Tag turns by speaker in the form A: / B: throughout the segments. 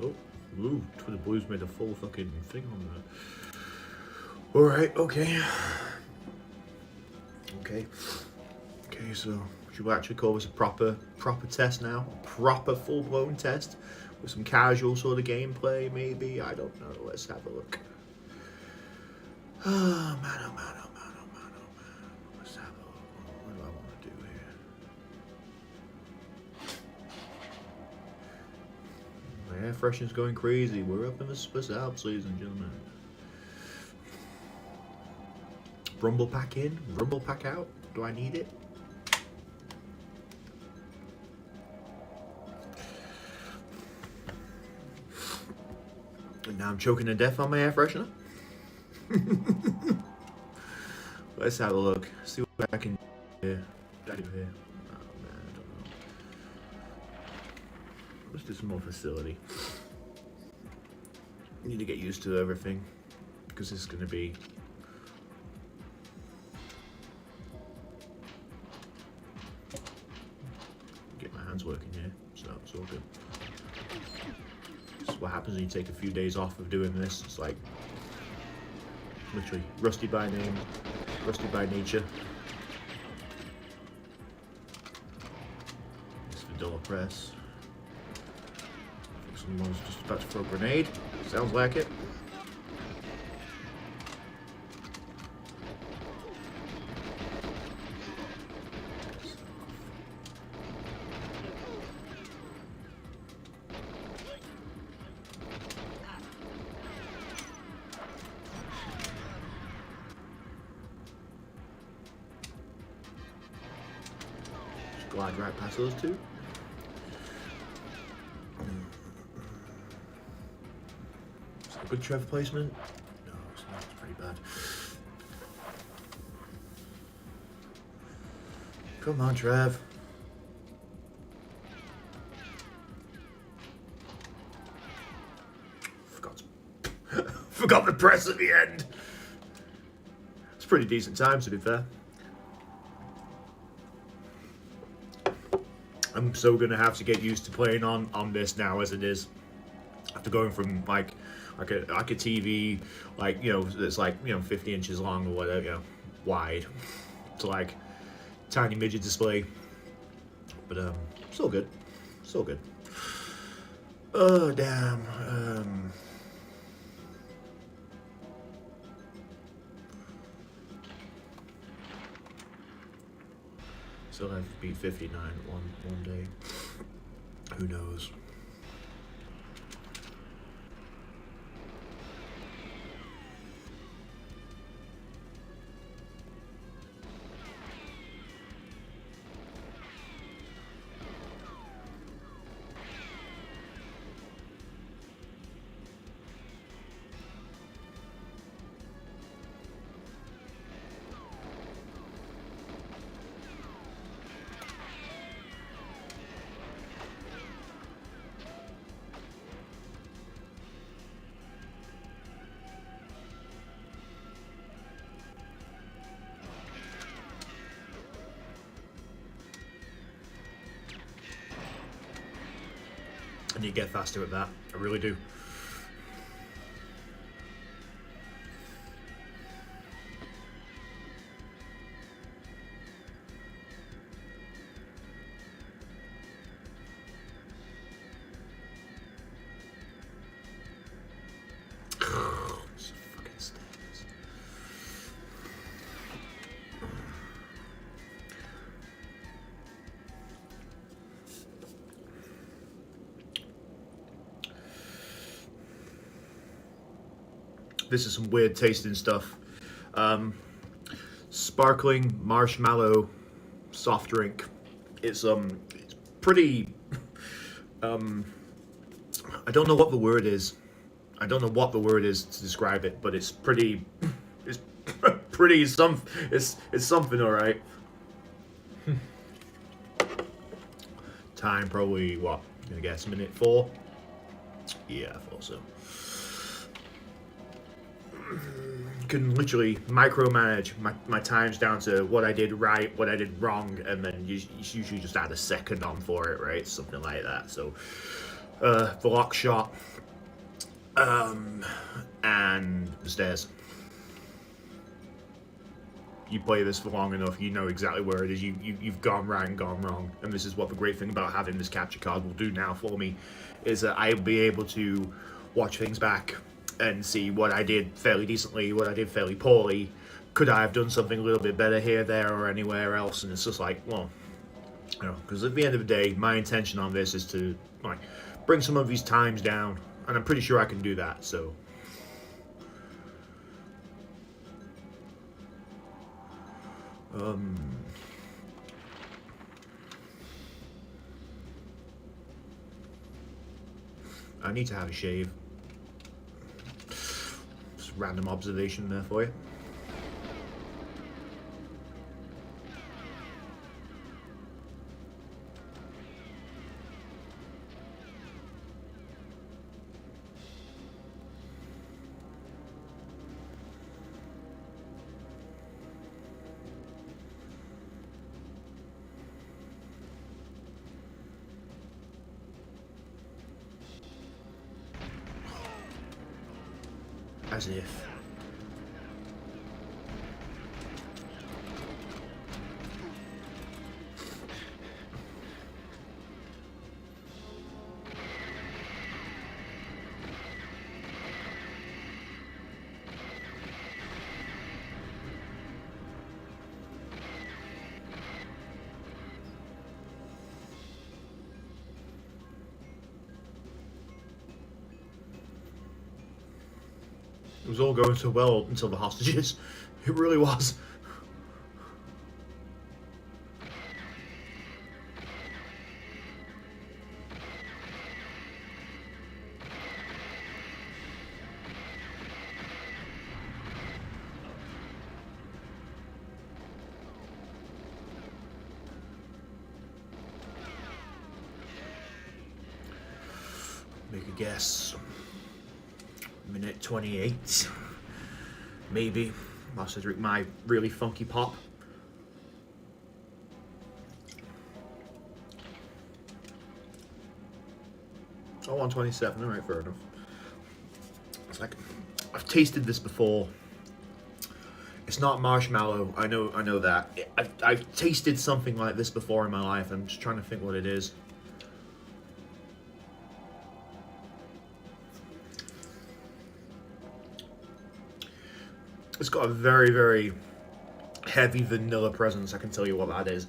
A: Oh, ooh, Twitter Blues made a full fucking thing on that. Alright, okay. Okay. Okay, so should we actually call this a proper test now? A proper full-blown test? With some casual sort of gameplay, maybe? I don't know. Let's have a look. Oh man, oh man, oh man, oh man, oh man. Let's have a look. What do I want to do here? My air freshener's going crazy. We're up in the Swiss Alps, ladies and gentlemen. Rumble pack in? Rumble pack out? Do I need it? And now I'm choking to death on my air freshener. Let's have a look. See what I can do here. Oh man, I don't know. Let's do some more facility. I need to get used to everything because this is going to be get my hands working here, so it's all good. This is what happens when you take a few days off of doing this. It's like literally rusty by name, rusty by nature. This Vidala press. I think someone's just about to throw a grenade. Sounds like it. Glide right past those two. Is that a good Trev placement? No, it's not. It's pretty bad. Come on, Trev. Forgot the press at the end. It's pretty decent time, to be fair. I'm so gonna have to get used to playing on this now as it is. After going from like a TV, like, you know, that's like, you know, 50 inches long or whatever, you know, wide, to like tiny midget display. But still good, still good. Oh damn. Still have to beat 59 one day. Who knows? I need to get faster at that. I really do. Fucking stairs. This is some weird tasting stuff. Sparkling marshmallow soft drink. It's pretty. I don't know what the word is. I don't know what the word is to describe it, but it's pretty. It's pretty some. It's something, all right. Time probably what? Gonna guess minute 4. Yeah, I thought so. Can literally micromanage my times down to what I did right, what I did wrong, and then you usually just add a second on for it, right? Something like that. So the lock shot, and the stairs. You play this for long enough, you know exactly where it is. You've gone right and gone wrong. And this is what the great thing about having this capture card will do now for me, is that I'll be able to watch things back and see what I did fairly decently, what I did fairly poorly. Could I have done something a little bit better here, there, or anywhere else? And it's just like, well, you know, because at the end of the day, my intention on this is to like bring some of these times down, and I'm pretty sure I can do that. So. I need to have a shave. Just random observation there for you. As if. It was all going so well until the hostages. It really was. Make a guess. Minute 28, maybe. Whilst I drink my really funky pop. Oh, 127. All right, fair enough. It's like I've tasted this before. It's not marshmallow. I know that. I've tasted something like this before in my life. I'm just trying to think what it is. It's got a very, very heavy vanilla presence, I can tell you what that is.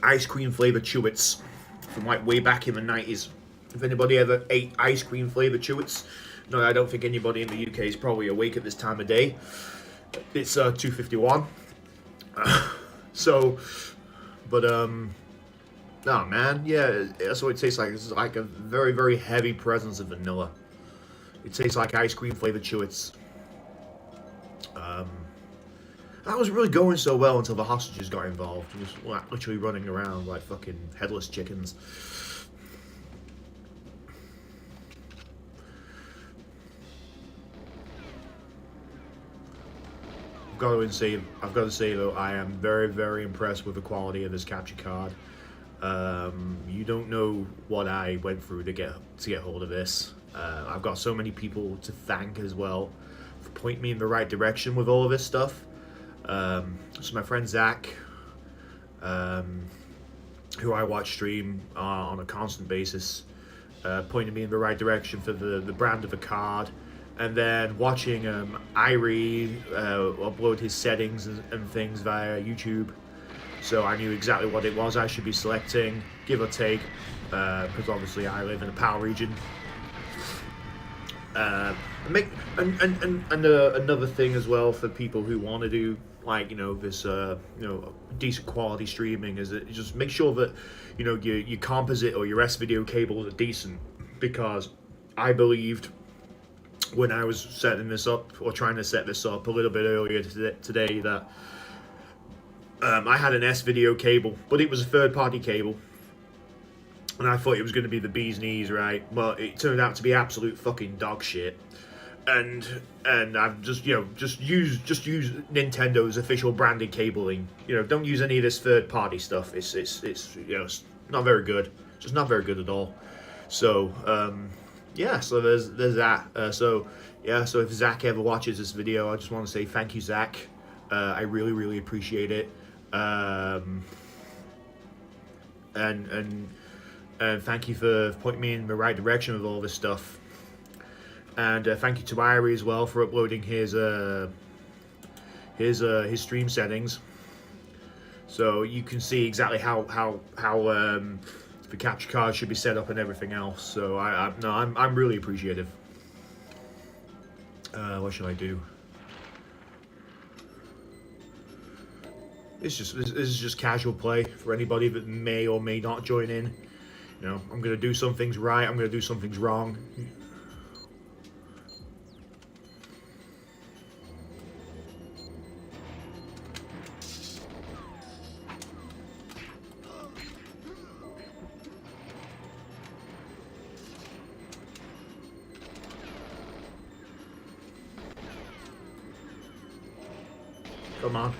A: Ice cream flavored Chewits from like way back in the 90s. If anybody ever ate ice cream flavored Chewits, no, I don't think anybody in the UK is probably awake at this time of day. It's 2:51. So, but oh man, yeah, that's what it tastes like. It's like a very, very heavy presence of vanilla. It tastes like ice cream flavored Chewits. That was really going so well until the hostages got involved. It was like, literally running around like fucking headless chickens. I've got to say though, I am very, very impressed with the quality of this capture card. You don't know what I went through to get hold of this. I've got so many people to thank as well for pointing me in the right direction with all of this stuff. So my friend Zach, who I watch stream on a constant basis, pointed me in the right direction for the brand of the card. And then watching Irie upload his settings and things via YouTube. So I knew exactly what it was I should be selecting, give or take, because obviously I live in the PAL region. Another thing as well for people who want to do like this decent quality streaming is that you just make sure that your composite or your S video cables are decent, because I believed when I was setting this up or trying to set this up a little bit earlier today that I had an S video cable, but it was a third-party cable, and I thought it was going to be the bee's knees, right? Well, it turned out to be absolute fucking dog shit, and I've just use Nintendo's official branded cabling. Don't use any of this third-party stuff. It's Not very good. Just not very good at all. So yeah, so there's that. So yeah, so if Zach ever watches this video, I just want to say thank you, Zach. I really appreciate it. And thank you for pointing me in the right direction with all this stuff. And thank you to Irie as well for uploading his stream settings, so you can see exactly how the capture card should be set up and everything else. So I'm really appreciative. What should I do? This is just casual play for anybody that may or may not join in. You know, I'm gonna do some things right. I'm gonna do some things wrong. Come on.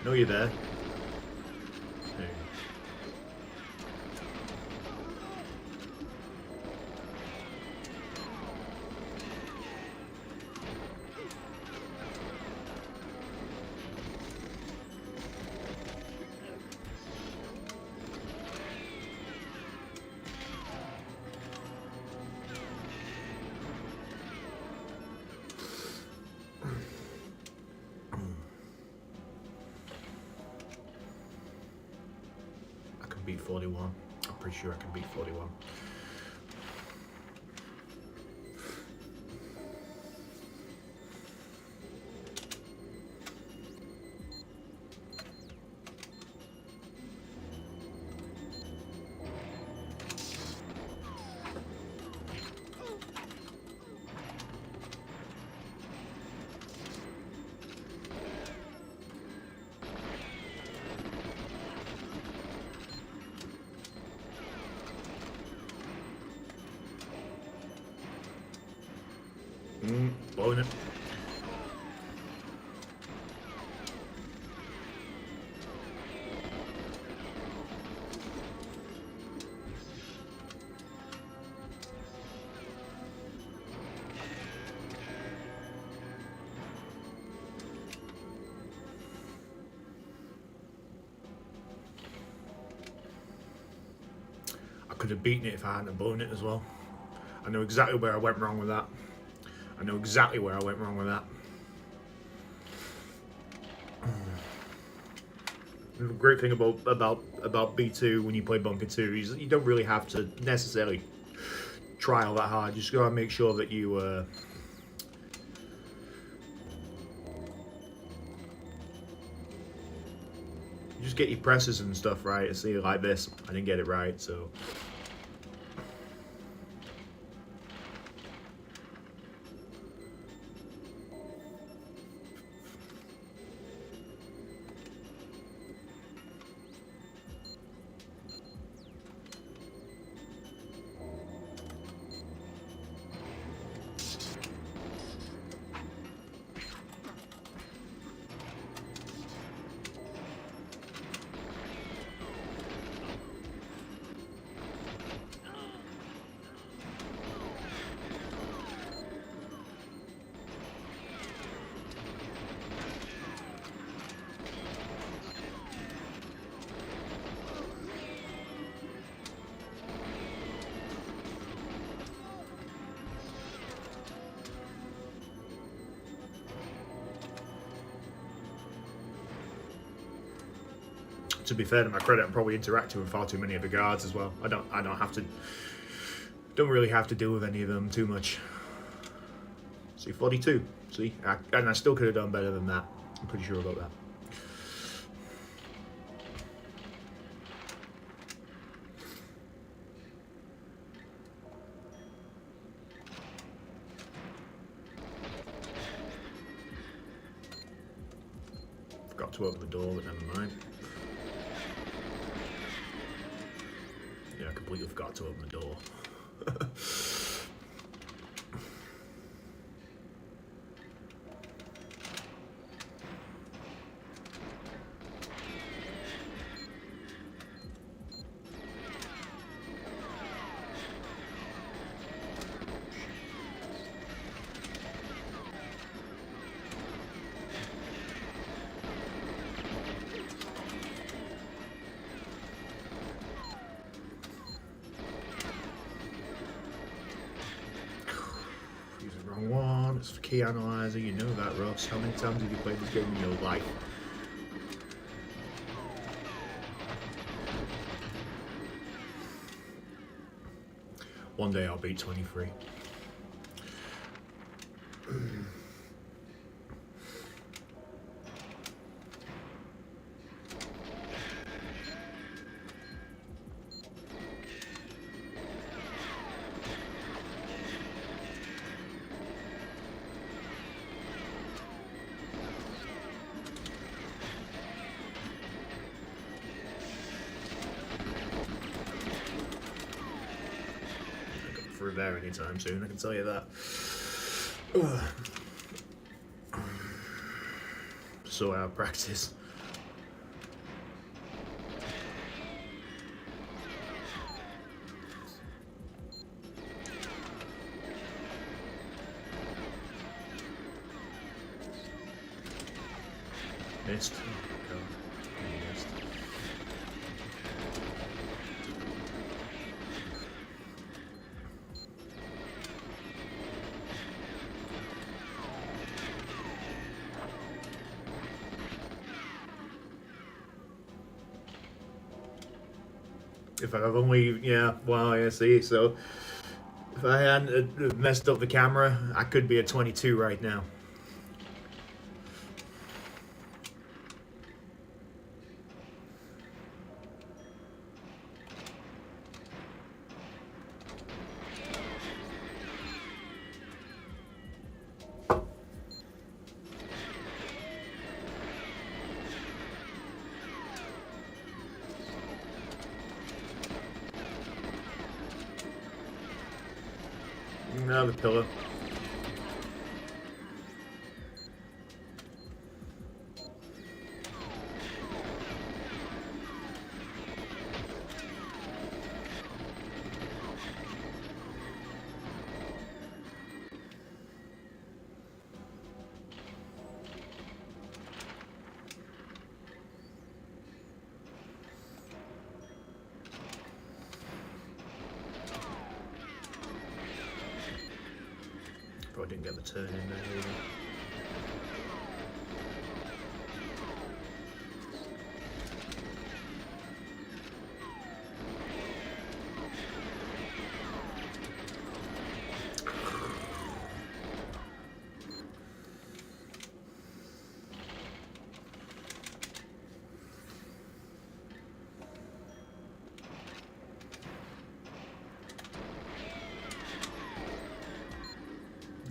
A: Know you're there. There you go. Beat 41. I'm pretty sure I can beat 41. Blowing it. I could have beaten it if I hadn't blown it as well. I know exactly where I went wrong with that. I know exactly where I went wrong with that. The great thing about B2 when you play Bunker 2 is you don't really have to necessarily try all that hard. You just gotta make sure that you just get your presses and stuff right. See, like this, I didn't get it right, so. To be fair to my credit, I'm probably interacting with far too many of the guards as well. I don't really have to deal with any of them too much. See, 42. See, and I still could have done better than that. I'm pretty sure about that. Forgot to open the door, but never mind. Yeah, I completely forgot to open the door. That's for key analyzer, you know that, Ross. How many times have you played this game in your life? One day I'll beat 23. Through there anytime soon, I can tell you that. So out of practice. Missed. Oh, God. Missed. If I've only, yeah, well, yeah, see, so if I hadn't messed up the camera, I could be at 22 right now. Another pillow. Probably didn't get the turn in there either.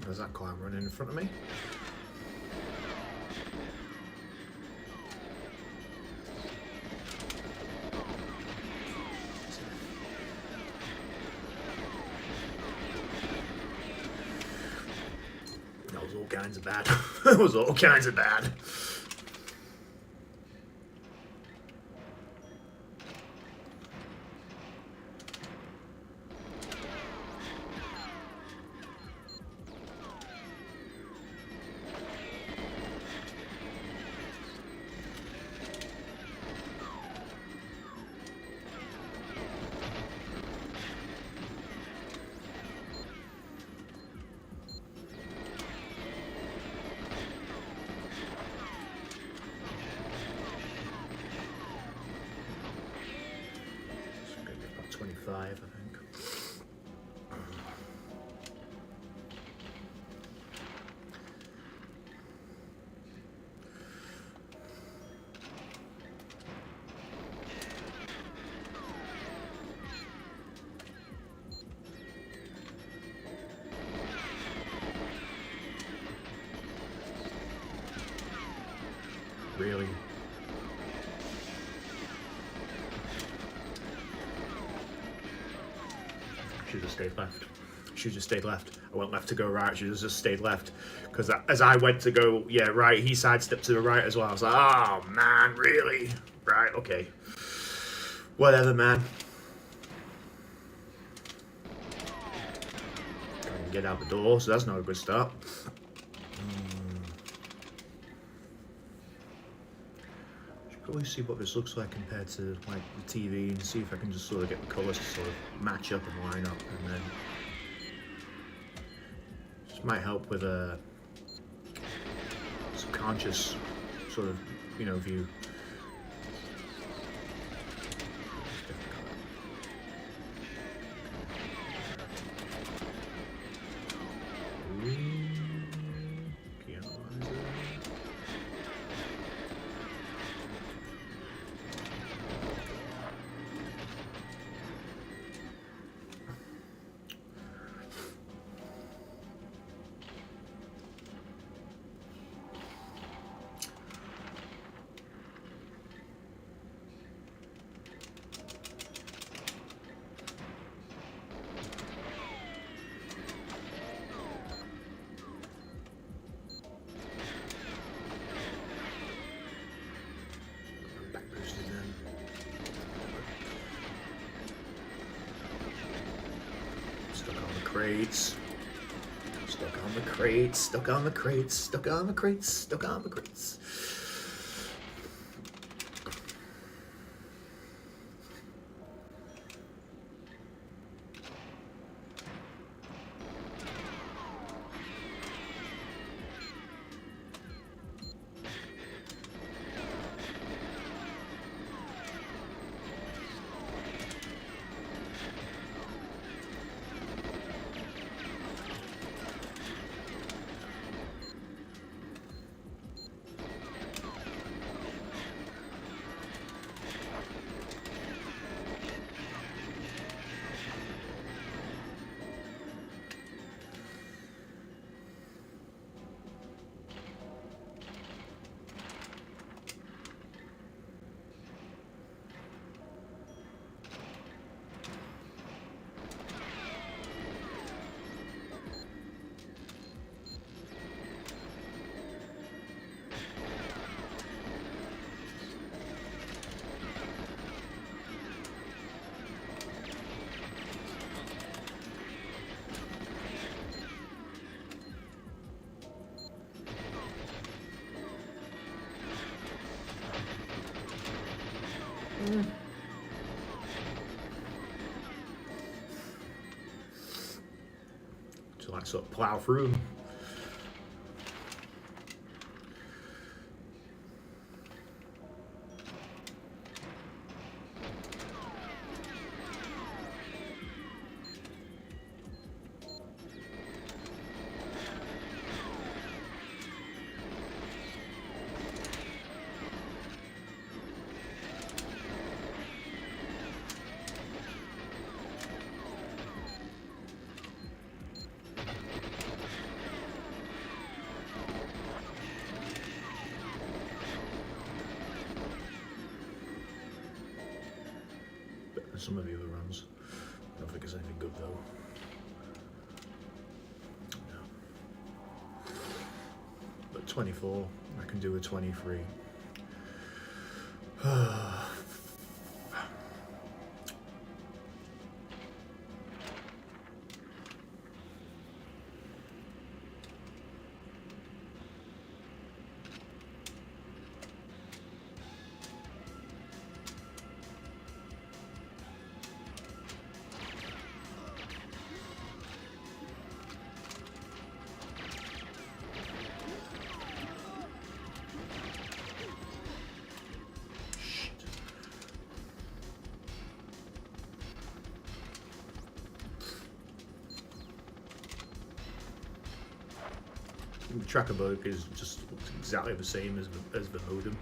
A: There's that clown running in front of me. That was all kinds of bad. That was all kinds of bad. About 25, I think. Really? Should have stayed left. Should have stayed left. I went left to go right. Should have just stayed left. Because as I went to go, yeah, right, he sidestepped to the right as well. I was like, oh, man, really? Right, okay. Whatever, man. Can't get out the door, so that's not a good start. Probably see what this looks like compared to like the TV and see if I can just sort of get the colours to sort of match up and line up, and then just might help with a subconscious sort of, you know, view. Crates. Stuck on the crates, stuck on the crates, stuck on the crates, stuck on the crates. So like sort of plow through them. Some of the other runs. I don't think it's anything good though. No. But 24, I can do a 23. The tracker book is just looks exactly the same as the modem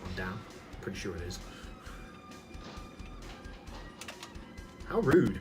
A: on down. Pretty sure it is. How rude.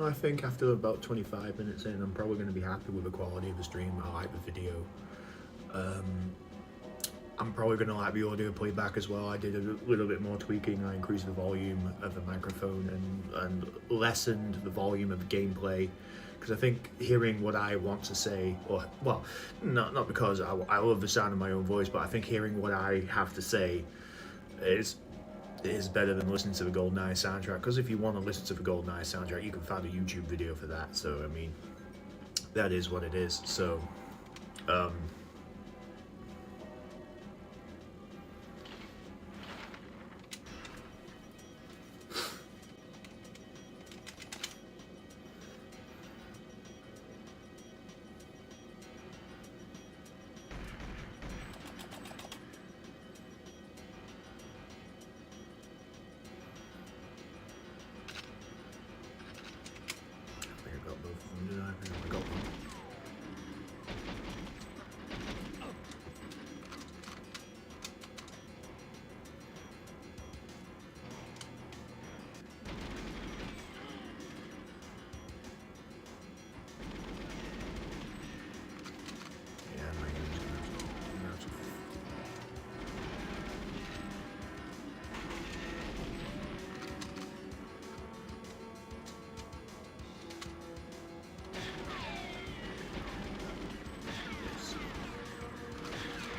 A: I think after about 25 minutes in, I'm probably going to be happy with the quality of the stream. I like the video. I'm probably going to like the audio playback as well. I did a little bit more tweaking. I increased the volume of the microphone and lessened the volume of the gameplay, because I think hearing what I want to say, or well, not because I love the sound of my own voice, but I think hearing what I have to say is better than listening to the GoldenEye soundtrack. Because if you want to listen to the GoldenEye soundtrack, you can find a YouTube video for that. So I mean, that is what it is. So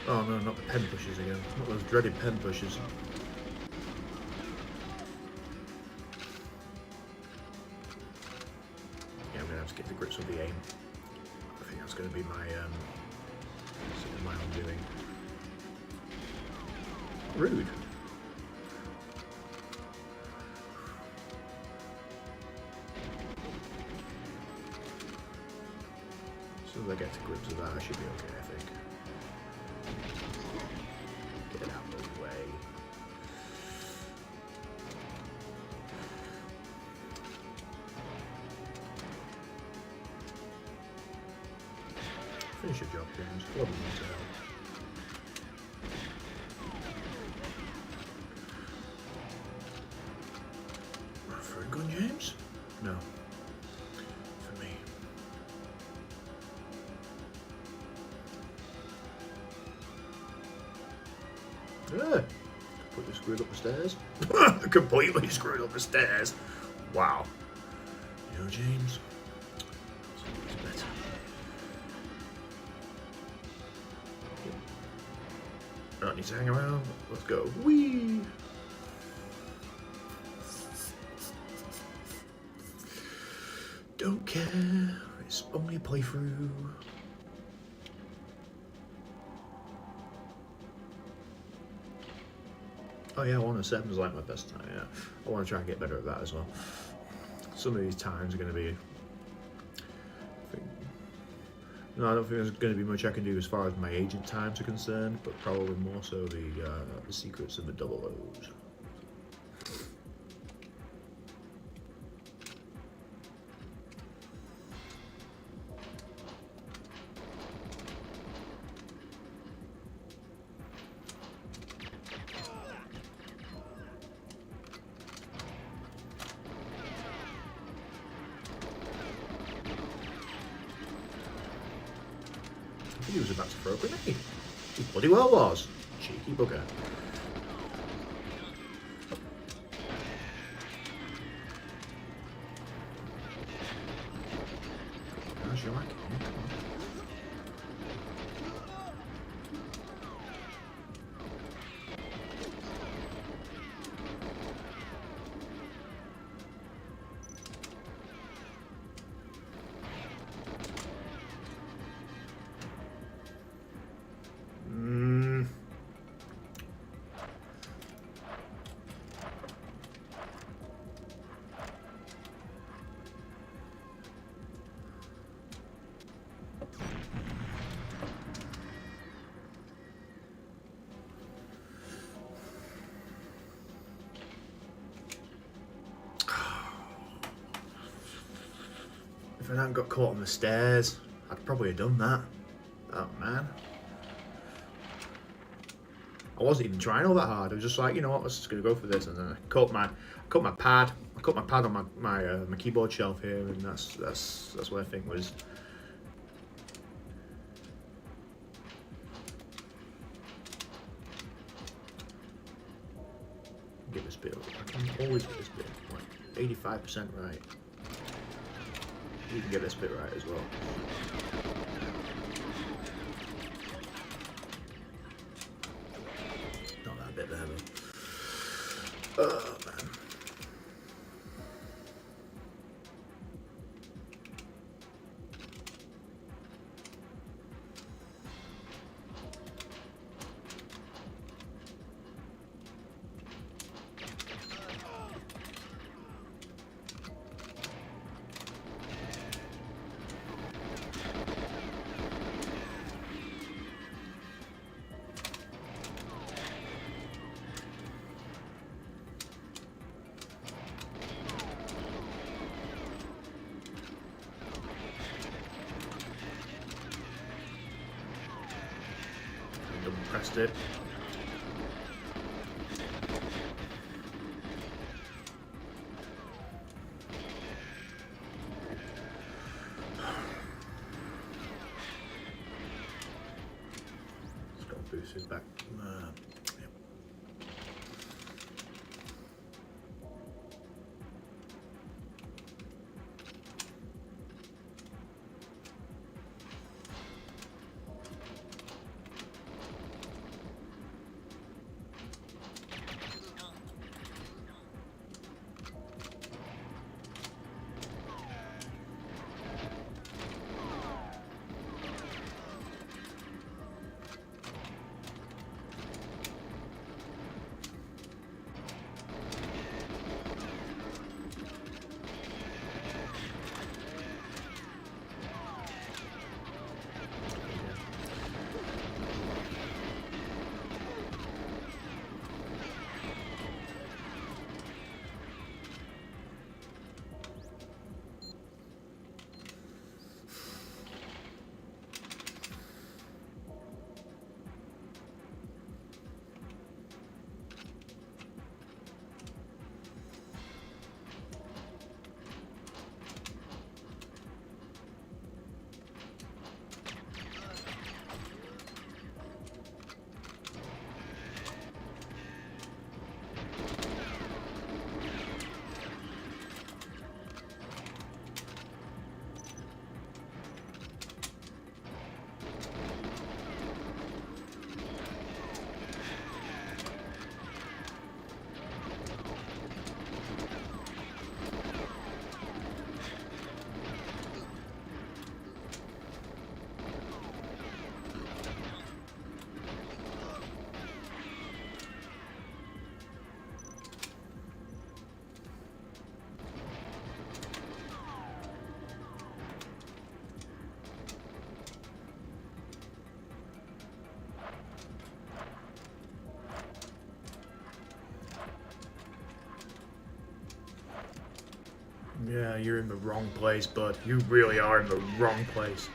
A: oh no, not the pen pushes again. Not those dreaded pen pushes. Yeah, I'm gonna have to get to grips with the aim. I think that's gonna be my undoing. Rude. As soon as I get to grips with that, I should be okay, I think. Get it out of the way. Finish your job, James. What do you need to help? For a gun, James? No. For me. Yeah. Completely screwed up the stairs. Completely screwed up the stairs. Wow. You know, James, it's better. I don't need to hang around. Let's go. Whee! Don't care. It's only a playthrough. Oh yeah, 107 is like my best time, yeah. I want to try and get better at that as well. Some of these times are going to be... I don't think there's going to be much I can do as far as my agent times are concerned, but probably more so the secrets of the double O's. He was about to throw a grenade. He bloody well was. Cheeky bugger. How's your like it? If I hadn't got caught on the stairs, I'd probably have done that. Oh man. I wasn't even trying all that hard. I was just like, you know what, let's just gonna go for this. And then I caught my pad, I got my pad on my keyboard shelf here, and that's what I think was. Get this bit. I can always get this bit. Like 85% right. You can get this bit right as well. Not that bit there, though. Oh, man. Double pressed it. Let's go boost it back. Yep. Yeah, you're in the wrong place, bud. You really are in the wrong place.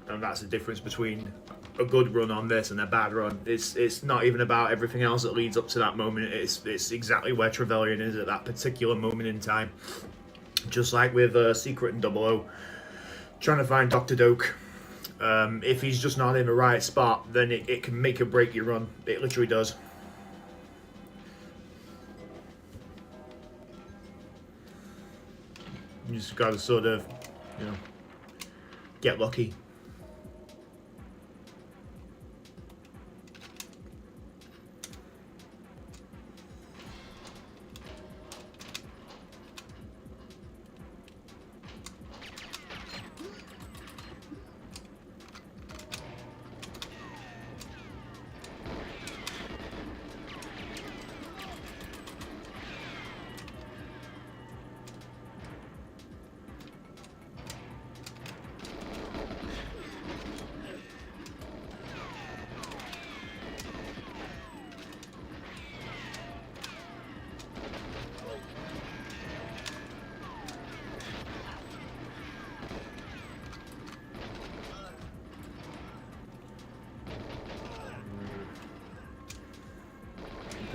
A: And that's the difference between a good run on this and a bad run. It's not even about everything else that leads up to that moment. It's exactly where Trevelyan is at that particular moment in time. Just like with Secret and 00, trying to find Dr. Doak. If he's just not in the right spot, then it can make or break your run. It literally does. You just gotta sort of, get lucky.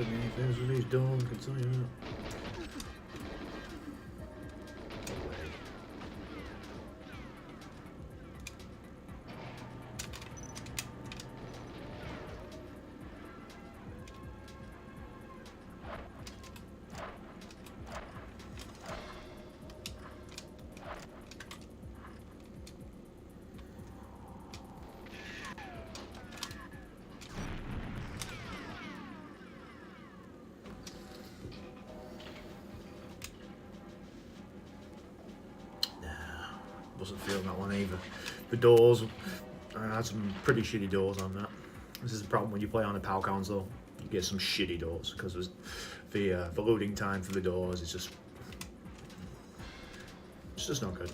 A: too many things with these doors, I can tell you that. Wasn't feeling that one either. The doors, I had some pretty shitty doors on that. This is the problem when you play on a PAL console. You get some shitty doors because the loading time for the doors is just not good.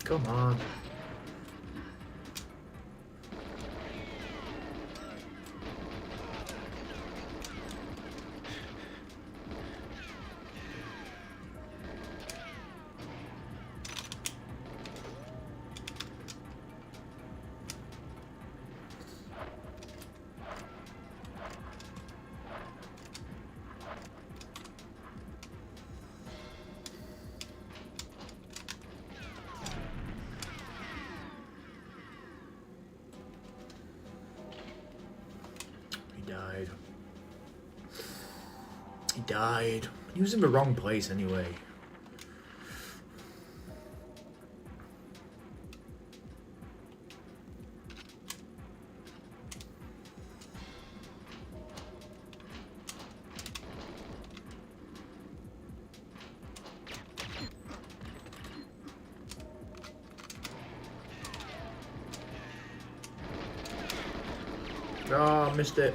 A: Come on. Died. He died. He was in the wrong place anyway. Oh, missed it.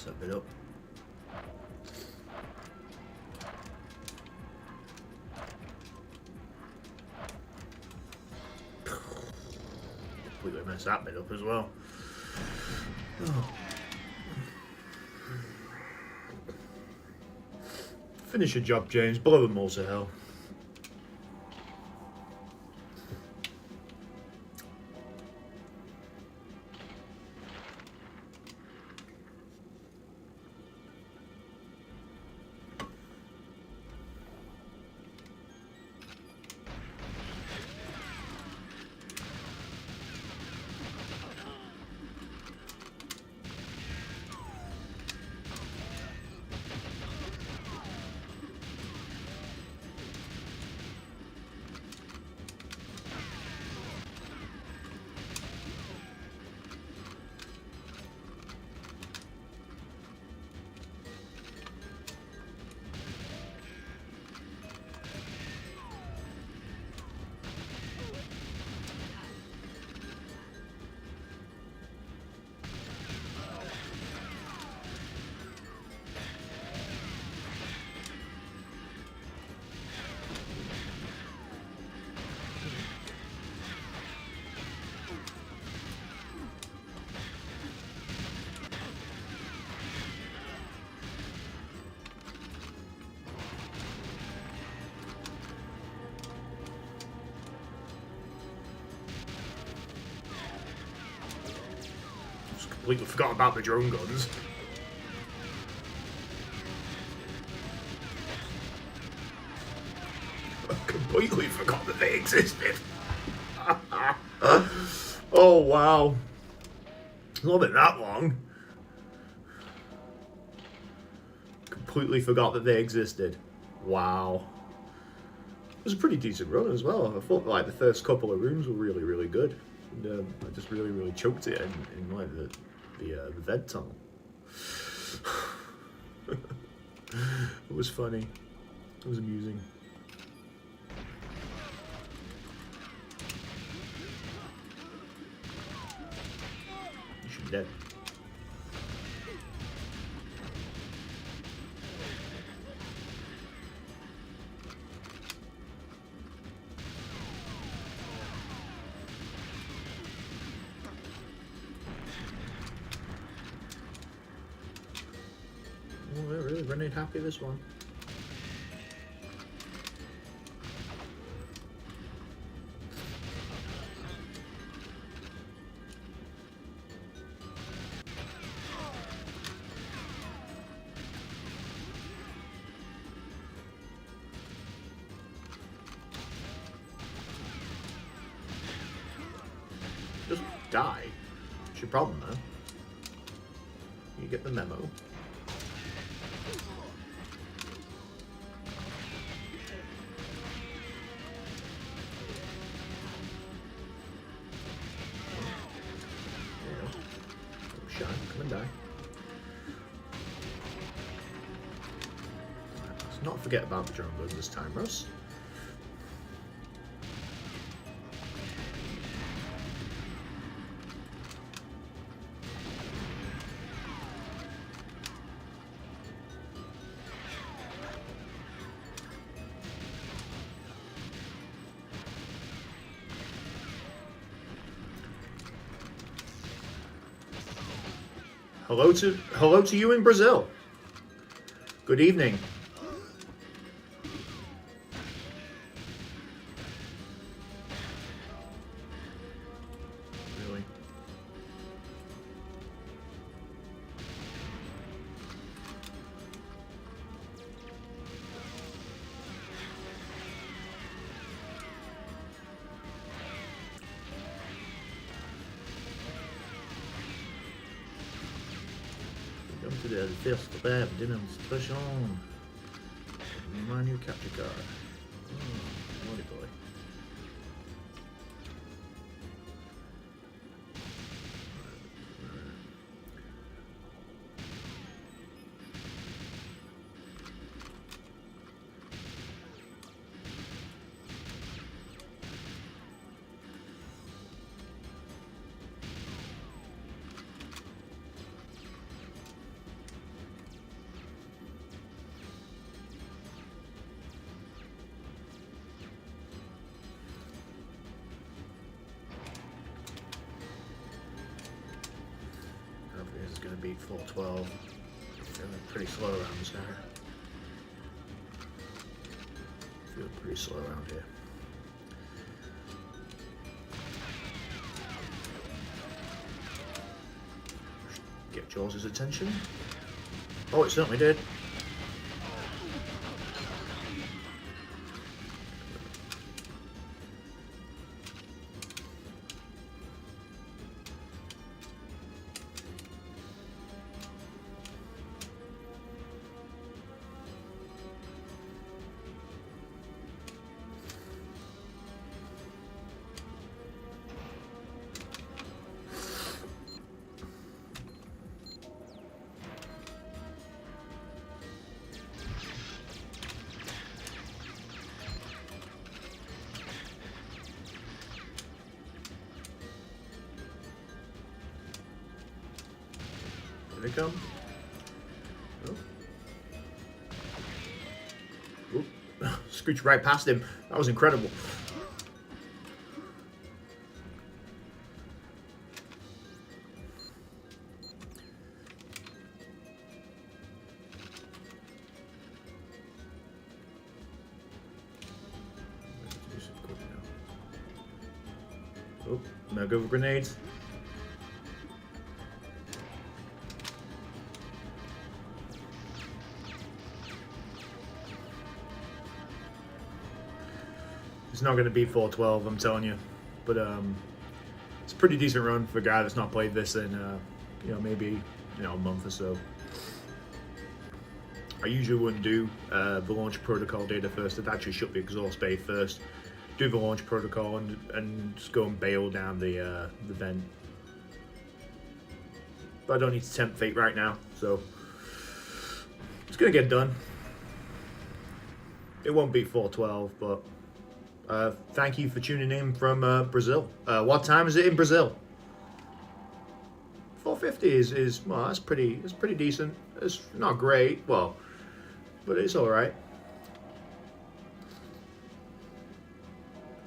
A: A bit up. Completely messed that bit up as well. Oh. Finish your job, James. Blow them all to hell. completely forgot about the drone guns. I completely forgot that they existed. Oh, wow. It's not been that long. Completely forgot that they existed. Wow. It was a pretty decent run as well. I thought like the first couple of rooms were really, really good. And, I just really, really choked it in like the vent tunnel. It was funny. It was amusing. You should be dead. Oh, they're really running happy this one. Just die. What's your problem, man? You get the memo. Shine, come and die. Let's not forget about the drone guns this time, Russ. Hello to you in Brazil. Good evening. Really? Welcome to the first lab demonstration. My new capture card. Oh, naughty boy. This is going to beat floor 12. Feeling pretty slow around here. Feeling pretty slow around here. Get Jaws' attention. Oh, it certainly did. Did it come? Oh. Oop. Scooch right past him. That was incredible. Oh, now go for grenades. It's not going to be 412, I'm telling you. But it's a pretty decent run for a guy that's not played this in, maybe, a month or so. I usually wouldn't do the launch protocol data first. I'd actually shut the exhaust bay first, do the launch protocol, and just go and bail down the vent. But I don't need to tempt fate right now, so it's going to get done. It won't be 412, but thank you for tuning in from Brazil. What time is it in Brazil? 450 is well, that's pretty decent. It's not great, well, but it's all right.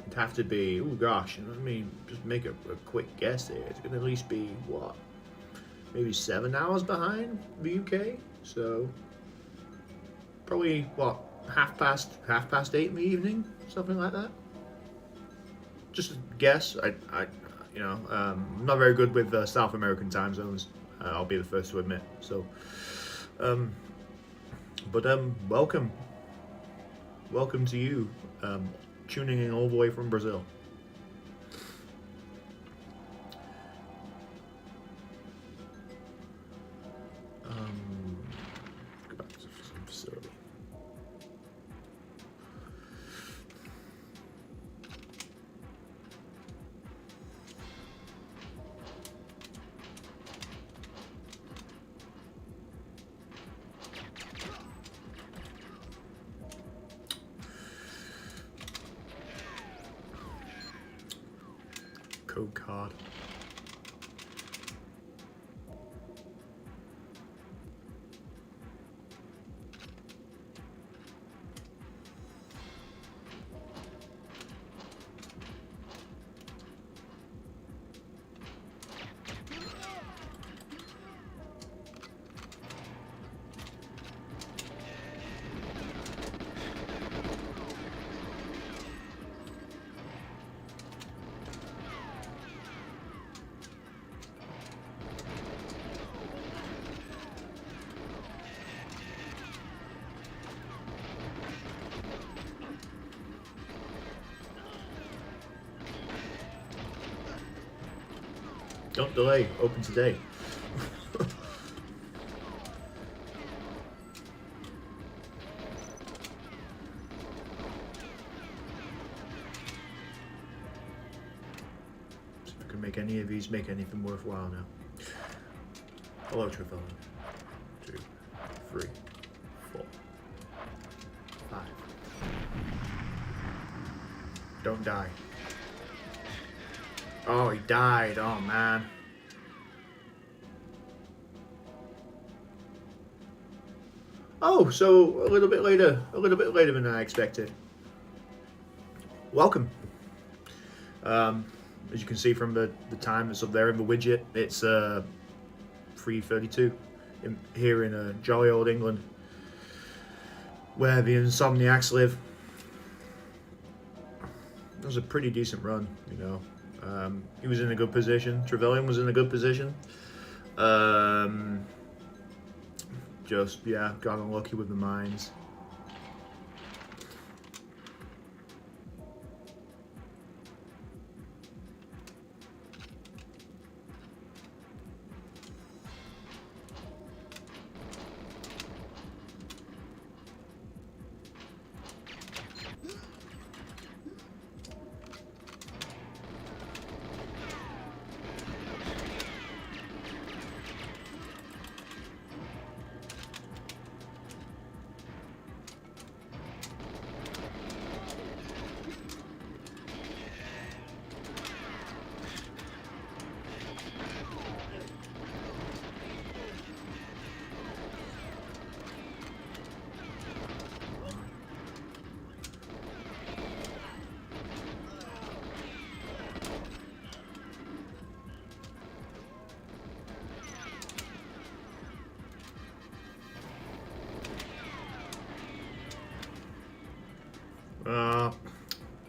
A: It'd have to be, oh gosh, let me just make a quick guess here. It's gonna at least be what, maybe 7 hours behind the UK. So probably what, half past 8 in the evening, something like that. Just a guess. I'm not very good with South American time zones. I'll be the first to admit. So, welcome to you, tuning in all the way from Brazil. Go back to some facility. Code card. Don't delay, open today. See if I can make any of these make anything worthwhile now. Hello, Trevelyan. 2, 3, 4, 5. Don't die. Oh, he died. Oh, man. Oh, so a little bit later than I expected. Welcome. As you can see from the time that's up there in the widget, it's 3:32 here in jolly old England, where the Insomniacs live. It was a pretty decent run, you know. He was in a good position. Trevelyan was in a good position. Just, yeah, got unlucky with the mines.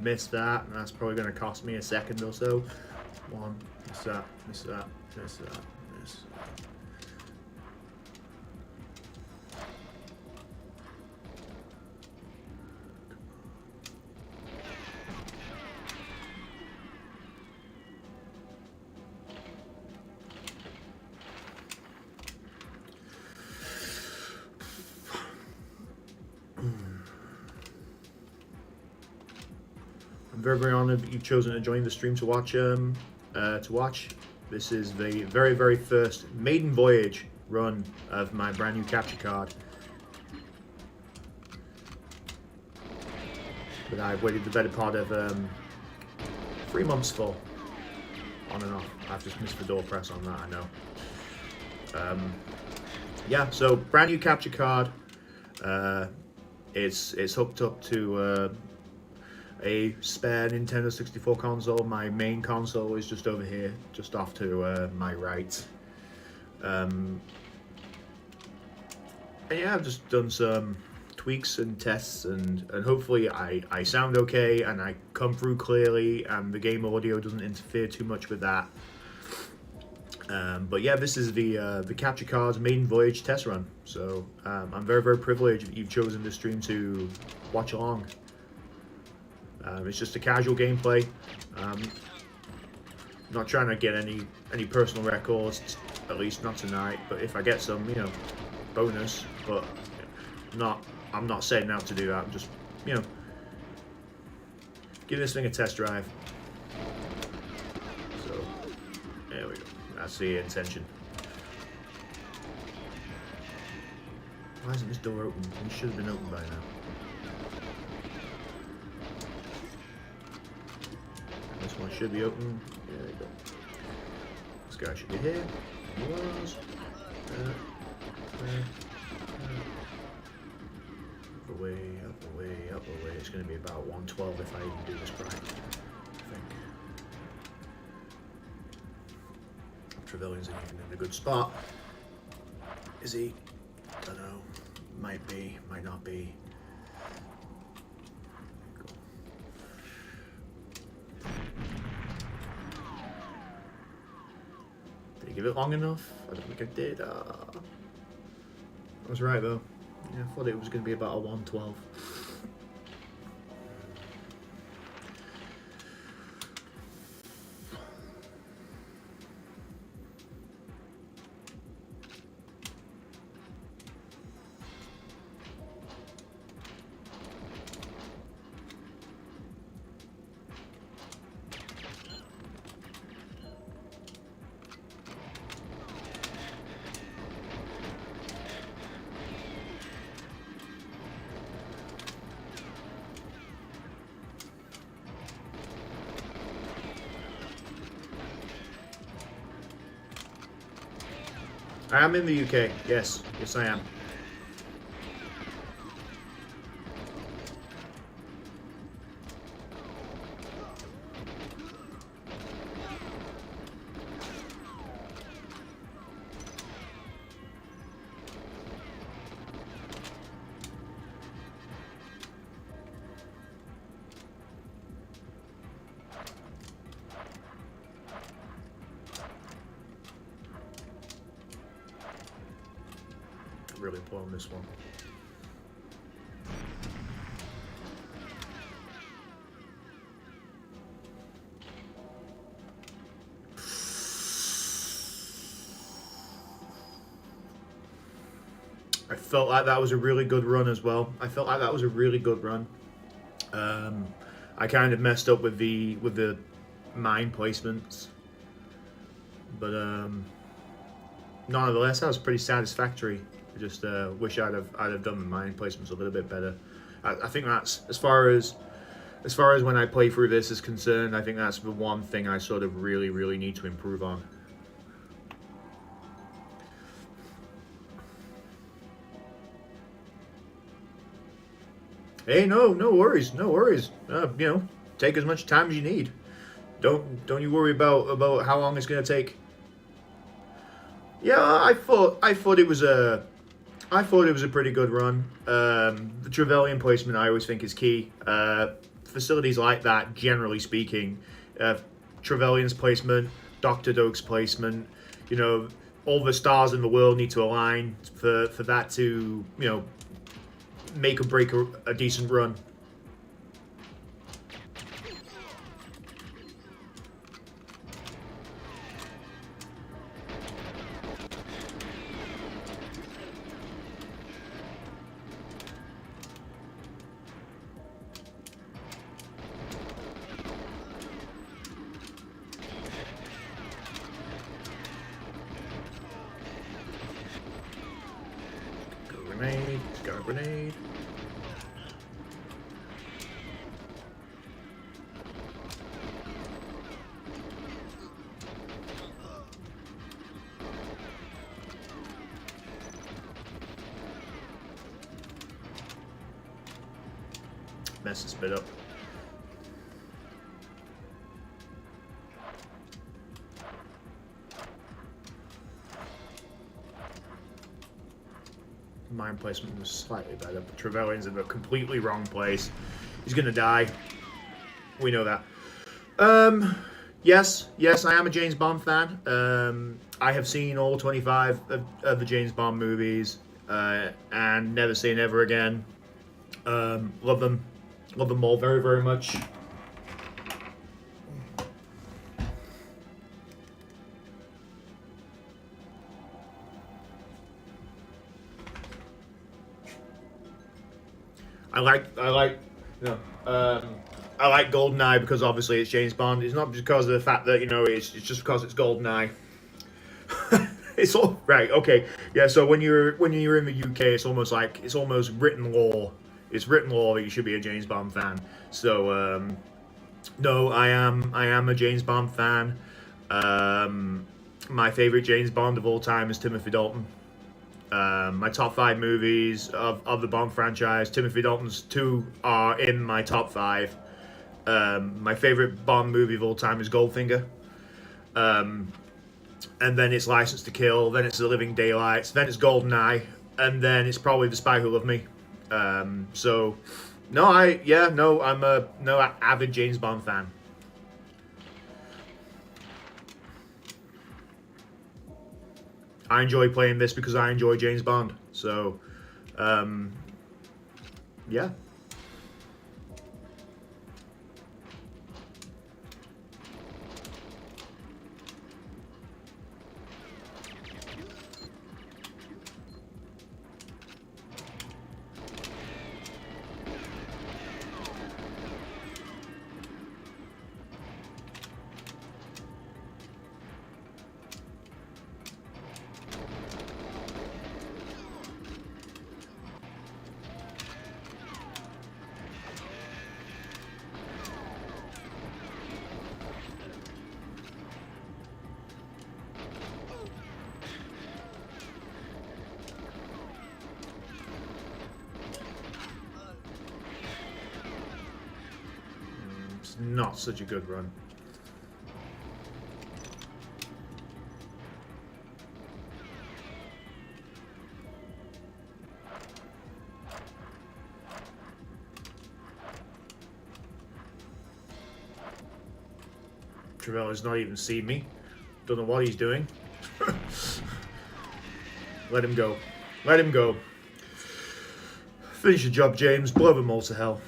A: Missed that, and that's probably going to cost me a second or so. One, miss that, miss that, miss that, miss that. very, very honored that you've chosen to join the stream to watch. This is the very, very first maiden voyage run of my brand new capture card that I've waited the better part of 3 months for, on and off. I've just missed the door press on that, I know. Yeah, so brand new capture card. It's hooked up to a spare Nintendo 64 console. My main console is just over here, just off to my right. And yeah, I've just done some tweaks and tests, and hopefully I sound okay and I come through clearly and the game audio doesn't interfere too much with that. But yeah, this is the Capture Cards maiden voyage test run. So I'm very, very privileged that you've chosen this stream to watch along. It's just a casual gameplay. Not trying to get any personal records, at least not tonight. But if I get some, you know, bonus. But I'm not setting out to do that. I'm just, you know, give this thing a test drive. So there we go. That's the intention. Why isn't this door open? It should have been open by now. This one should be open. There we go. This guy should be here. He was. Up the way, up the way, up the way. It's going to be about 112 if I even do this right. I think. Trevelyan's even in a good spot. Is he? Don't know. Might be, might not be. Did he give it long enough? I don't think I did. I was right though. Yeah, I thought it was going to be about a 112. I am in the UK. Yes, yes I am. Really pull on this one. I felt like that was a really good run as well. I felt like that was a really good run. I kind of messed up with the mine placements, but nonetheless, that was pretty satisfactory. I just wish I'd have done the mine placements a little bit better. I think that's as far as when I play through this is concerned. I think that's the one thing I sort of really need to improve on. Hey, no worries, no worries. You know, take as much time as you need. Don't you worry about how long it's gonna take. Yeah, I thought it was a pretty good run. The Trevelyan placement I always think is key. Facilities like that, generally speaking, Trevelyan's placement, Dr. Doak's placement, you know, all the stars in the world need to align for that to, you know, make or break a decent run. grenade. He's got a grenade. Mess this bit up. Mine placement was slightly better, but Trevelyan's in the completely wrong place. He's gonna die. We know that. Yes, I am a James Bond fan. I have seen all 25 of the James Bond movies, and never say never again. Love them all very, very much. I like GoldenEye because obviously it's James Bond. It's not because of the fact that it's just because it's GoldenEye. It's all right. Okay, yeah. So when you're in the UK, it's almost written law. It's written law that you should be a James Bond fan. So no, I am a James Bond fan. My favorite James Bond of all time is Timothy Dalton. My top 5 movies of the Bond franchise, Timothy Dalton's 2 are in my top 5. My favorite Bond movie of all time is Goldfinger. And then it's License to Kill, then it's The Living Daylights, then it's GoldenEye, and then it's probably The Spy Who Loved Me. So, I'm a avid James Bond fan. I enjoy playing this because I enjoy James Bond. So, yeah. Not such a good run. Trevelyan's not even seen me. Don't know what he's doing. Let him go. Let him go. Finish your job, James. Blow them all to hell.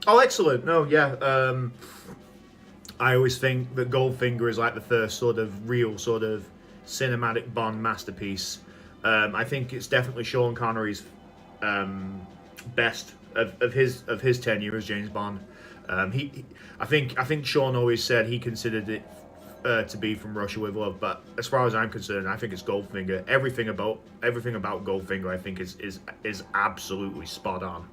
A: Oh, excellent. No, yeah. I always think that Goldfinger is like the first sort of real sort of cinematic Bond masterpiece. I think it's definitely Sean Connery's best of his tenure as James Bond. I think Sean always said he considered it to be From Russia with Love, but as far as I'm concerned, I think it's Goldfinger. Everything about Goldfinger, I think is absolutely spot on.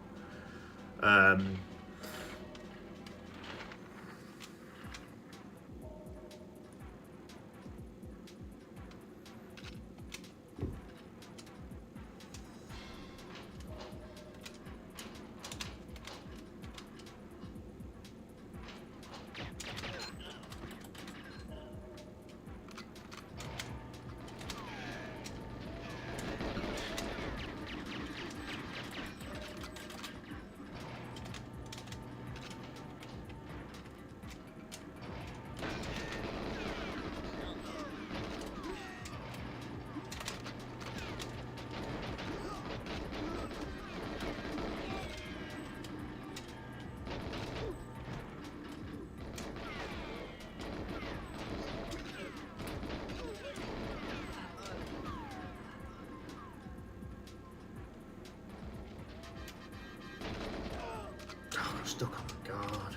A: Stuck on the guard.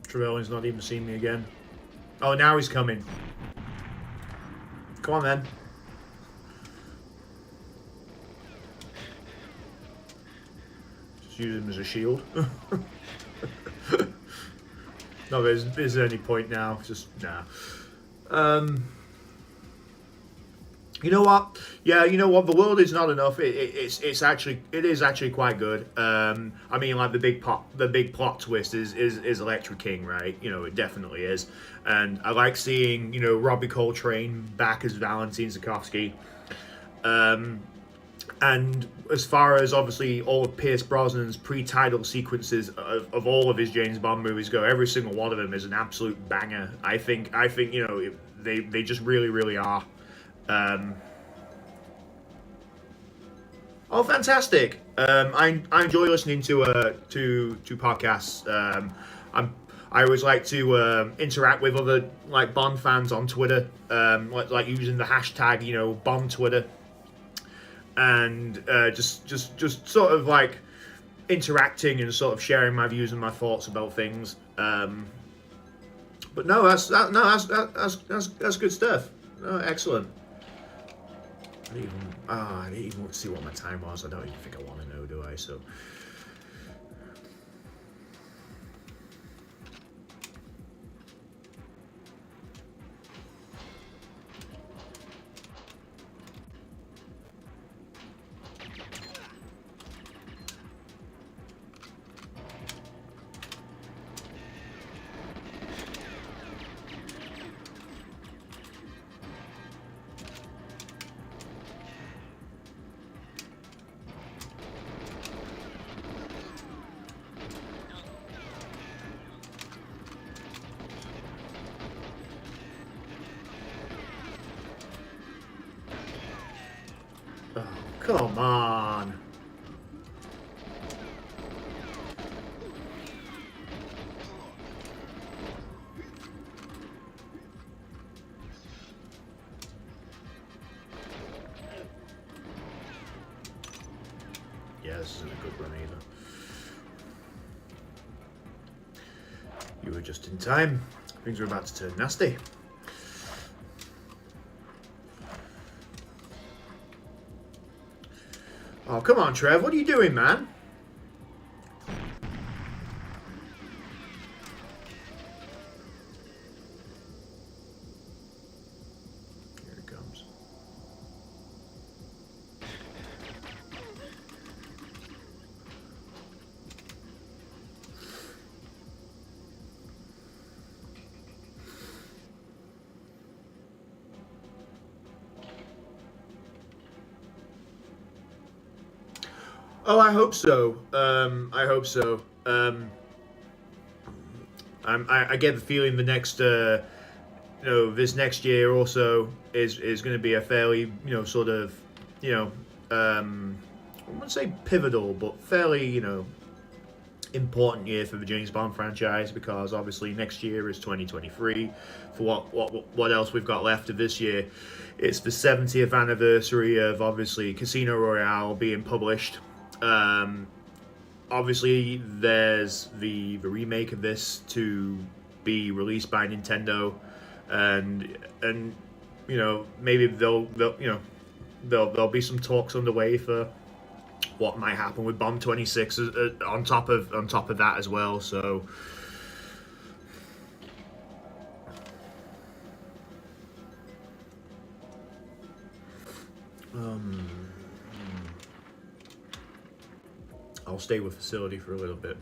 A: Trevelyan's not even seen me again. Oh, now he's coming. Come on, then. Just use him as a shield. No, there's any point now. Just, nah. You know what? Yeah, you know what? The world is not enough. It is actually quite good. I mean, like the big plot twist is Electric King, right? You know, it definitely is. And I like seeing, you know, Robbie Coltrane back as Valentin Zukovsky. And as far as obviously all of Pierce Brosnan's pre-title sequences of all of his James Bond movies go, every single one of them is an absolute banger. I think you know they just really are. Oh, fantastic! I enjoy listening to podcasts. I always like to interact with other like Bond fans on Twitter, like using the hashtag, you know, Bond Twitter, and just sort of like interacting and sort of sharing my views and my thoughts about things. But no, that's good stuff. Oh, excellent. I didn't even see what my time was. I don't even think I want to know, do I? So. Oh, come on. Yeah, this isn't a good run either. You were just in time. Things are about to turn nasty. Oh, come on, Trev. What are you doing, man? Here it comes. Oh, I hope so. I hope so. I get the feeling the next, this next year also is going to be a fairly, sort of, I wouldn't say pivotal, but fairly, important year for the James Bond franchise, because obviously next year is 2023. For what else we've got left of this year, it's the 70th anniversary of obviously Casino Royale being published. Obviously there's the remake of this to be released by Nintendo, and maybe there'll be some talks underway for what might happen with Bomb 26 on top of that as well. So I'll stay with Facility for a little bit.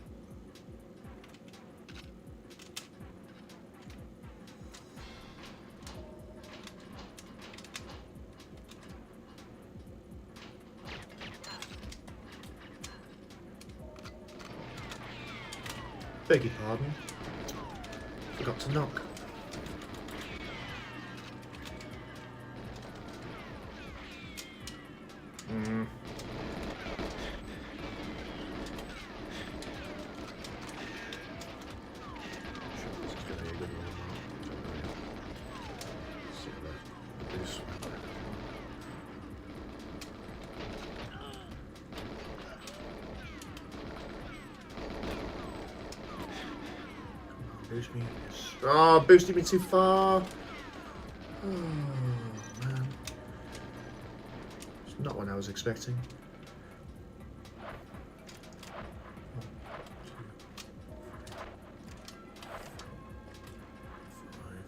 A: Beg your pardon. Forgot to knock. boost me. Oh, boosted me too far. Oh, man. It's not what I was expecting.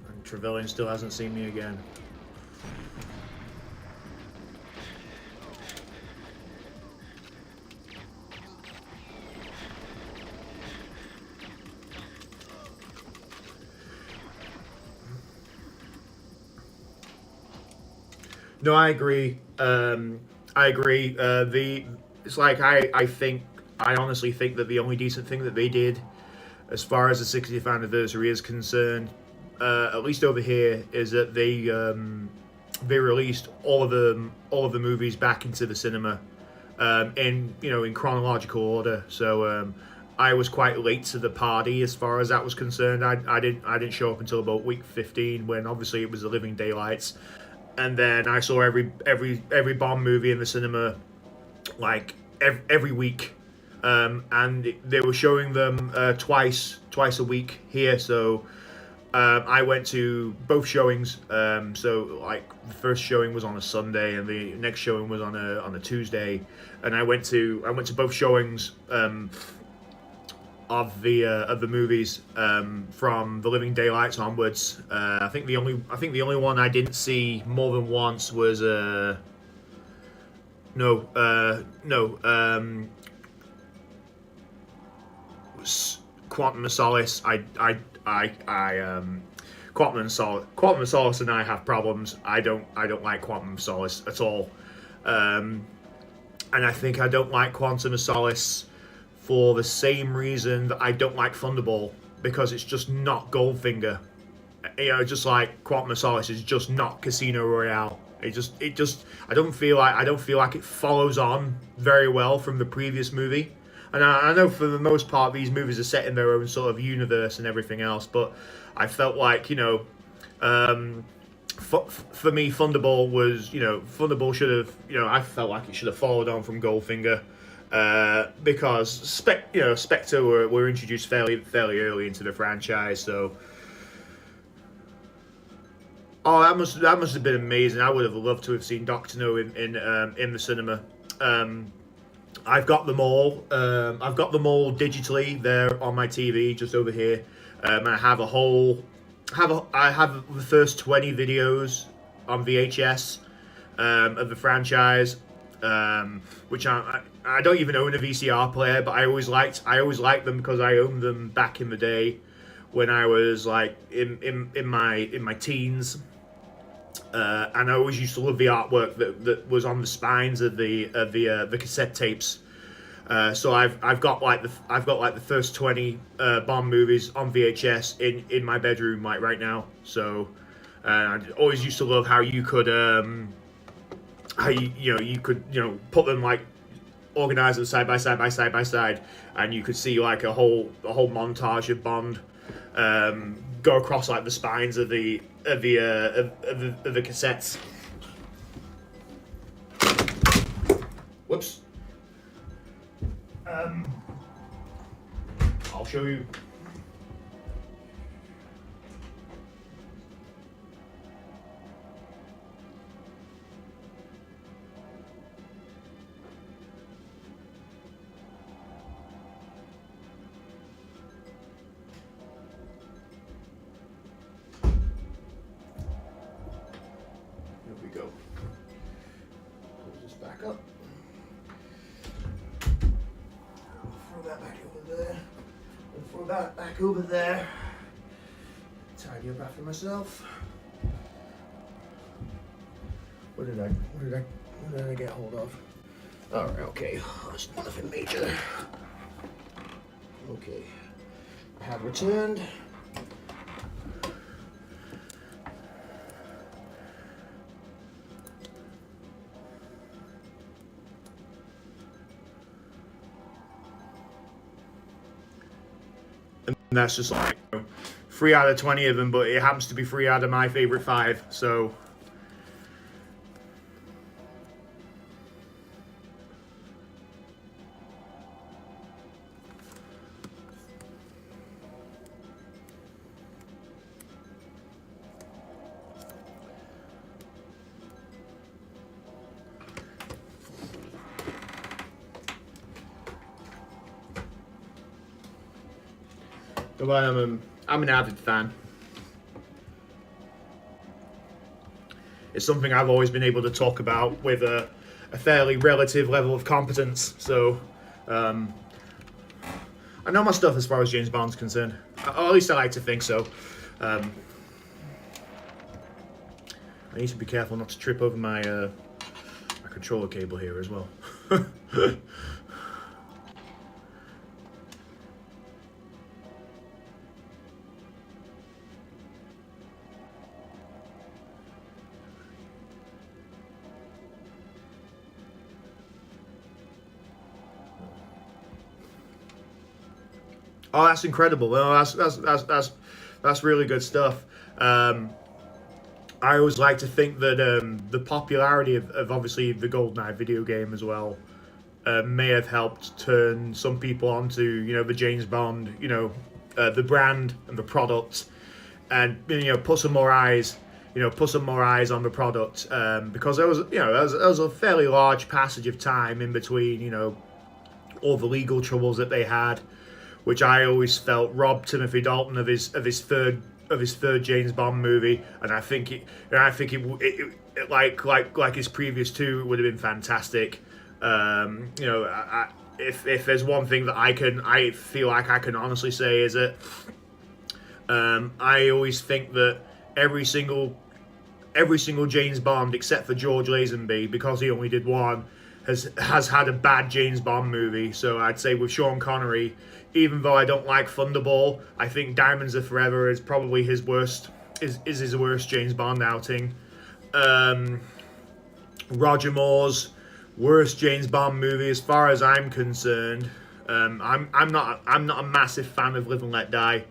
A: And Trevelyan still hasn't seen me again. No, I agree. I agree. It's like I honestly think that the only decent thing that they did, as far as the 60th anniversary is concerned, at least over here, is that they released all of the movies back into the cinema, in chronological order. So I was quite late to the party as far as that was concerned. I didn't show up until about week 15, when obviously it was the Living Daylights. And then I saw every Bond movie in the cinema, like every week, and they were showing them twice a week here. So I went to both showings. So like the first showing was on a Sunday, and the next showing was on a Tuesday, and I went to both showings. Of the movies from The Living Daylights onwards. I think the only one I didn't see more than once was Quantum of Solace. Quantum of Solace and I have problems. I don't like Quantum of Solace at all. And I think I don't like Quantum of Solace for the same reason that I don't like Thunderball, because it's just not Goldfinger. Just like Quantum of Solace is just not Casino Royale. I don't feel like it follows on very well from the previous movie. And I know for the most part these movies are set in their own sort of universe and everything else, but I felt like, for me, Thunderball should have, I felt like it should have followed on from Goldfinger. Because Spectre were introduced fairly early into the franchise, so that must have been amazing. I would have loved to have seen Doctor No in the cinema. I've got them all. I've got them all digitally there on my TV just over here. I have I have the first 20 videos on VHS of the franchise. Which I don't even own a VCR player, but I always liked them because I owned them back in the day when I was like in my teens, and I always used to love the artwork that was on the spines of the cassette tapes. So I've got like the first 20 Bond movies on VHS in my bedroom right now. So I always used to love how you could. How you could put them like organize them side by side, and you could see like a whole montage of Bond go across like the spines of the cassettes. Whoops. I'll show you. Go. Close this back up. Throw that back over there. And throw that back over there. Tidy up after myself. What did I get hold of? Alright, okay. That's nothing major. Okay. I have returned. And that's just like 3 out of 20 of them, but it happens to be 3 out of my favorite 5. So But I'm an avid fan. It's something I've always been able to talk about with a fairly relative level of competence. So I know my stuff as far as James Bond's concerned. Or at least I like to think so. I need to be careful not to trip over my controller cable here as well. Oh, that's incredible. Oh, that's really good stuff. I always like to think that the popularity of obviously the GoldenEye video game as well may have helped turn some people onto, you know, the James Bond, you know, the brand and the product, and, you know, put some more eyes on the product, because there was, you know, there was a fairly large passage of time in between, you know, all the legal troubles that they had, which I always felt robbed Timothy Dalton of his third James Bond movie, and I think it like his previous two would have been fantastic. You know, if there's one thing that I feel like I can honestly say is that I always think that every single James Bond except for George Lazenby, because he only did one, has had a bad James Bond movie. So I'd say with Sean Connery, even though I don't like Thunderball, I think Diamonds Are Forever is probably his worst James Bond outing. Roger Moore's worst James Bond movie, as far as I'm concerned. I'm not a massive fan of Live and Let Die.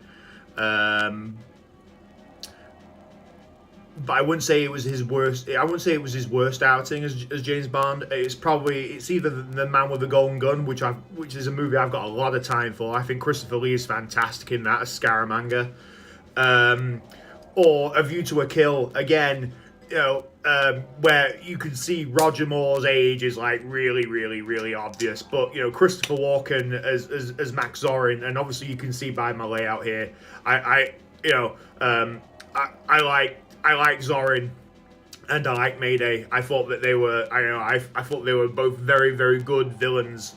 A: But I wouldn't say it was his worst. I wouldn't say it was his worst outing as James Bond. It's either The Man with the Golden Gun, which is a movie I've got a lot of time for. I think Christopher Lee is fantastic in that as Scaramanga, or A View to a Kill. Again, you know, where you can see Roger Moore's age is like really, really, really obvious. But, you know, Christopher Walken as Max Zorin, and obviously you can see by my layout here, I like Zorin and I like Mayday. I thought that they were, I thought they were both very, very good villains.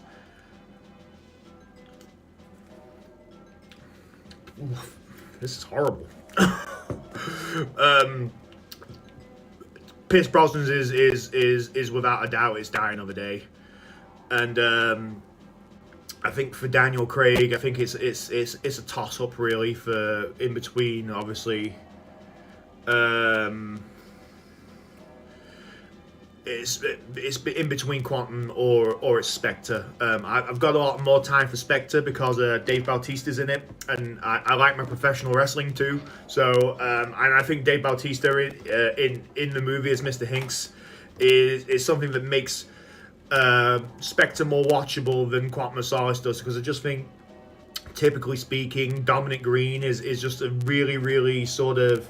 A: Oof, this is horrible. Pierce Brosnan is without a doubt is Die Another Day, and I think for Daniel Craig, I think it's a toss up really for in between, obviously. It's in between Quantum or it's Spectre. I've got a lot more time for Spectre because Dave Bautista's in it, and I like my professional wrestling too. So and I think Dave Bautista in the movie as Mr. Hinks is something that makes Spectre more watchable than Quantum of Solace does, because I just think, typically speaking, Dominic Green is just a really, really sort of,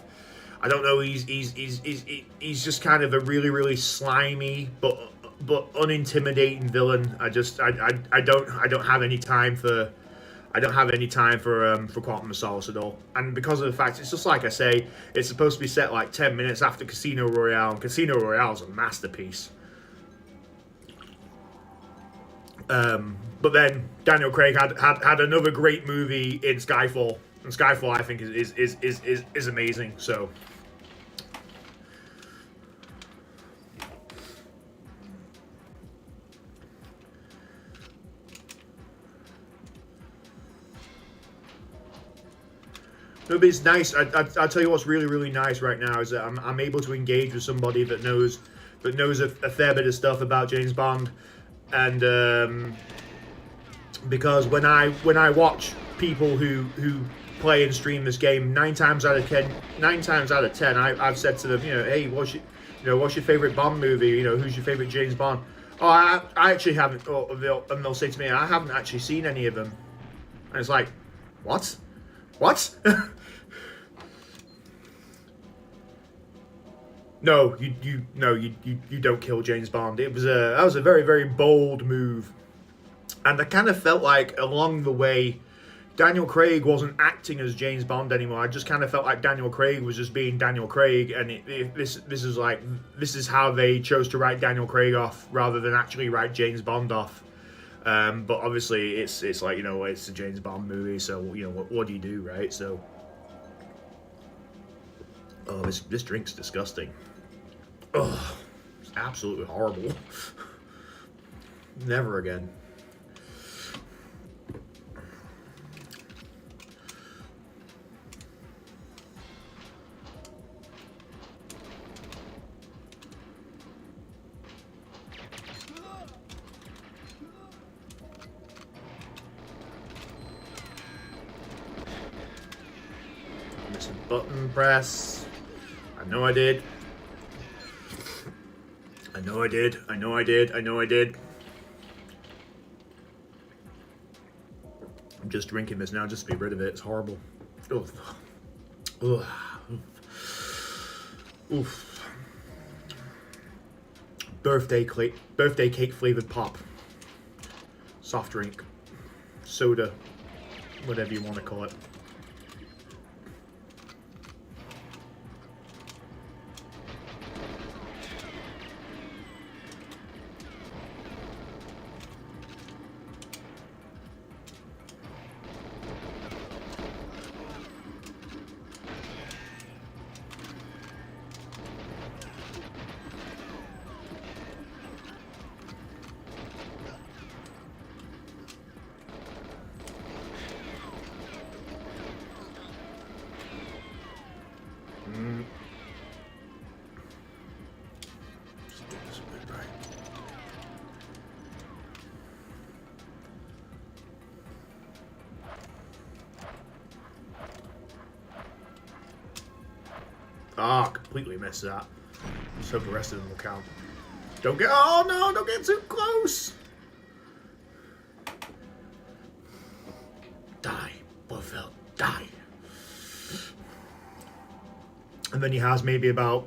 A: I don't know, he's just kind of a really, really slimy but unintimidating villain. I don't have any time for Quantum of Solace at all. And because of the fact, it's just like I say, it's supposed to be set like 10 minutes after Casino Royale, and Casino Royale is a masterpiece. But then Daniel Craig had another great movie in Skyfall, and Skyfall I think is amazing. So no, but it's nice. I'll tell you what's really, really nice right now is that I'm able to engage with somebody that knows a fair bit of stuff about James Bond, and because when I watch people who play and stream this game, 9 times out of 10, I've said to them, hey, what's your favorite Bond movie? Who's your favorite James Bond? Oh, I actually haven't. And they'll say to me, I haven't actually seen any of them. And it's like, what? No, you don't kill James Bond. That was a very, very bold move, and I kind of felt like along the way, Daniel Craig wasn't acting as James Bond anymore. I just kind of felt like Daniel Craig was just being Daniel Craig, and this is like, this is how they chose to write Daniel Craig off rather than actually write James Bond off. But obviously, it's like, you know, it's a James Bond movie, so you know what do you do, right? So, oh, this drink's disgusting. Oh, it's absolutely horrible. Never again. Missing button press. I know I did. I know I did. I know I did. I know I did. I'm just drinking this now just to be rid of it. It's horrible. Oof. Oof. Oof. Birthday cake flavored pop. Soft drink. Soda. Whatever you want to call it. Ah, completely missed that. Let's hope the rest of them will count. Don't get. Oh no! Don't get too close. Die, Blofeld. Die. And then he has maybe about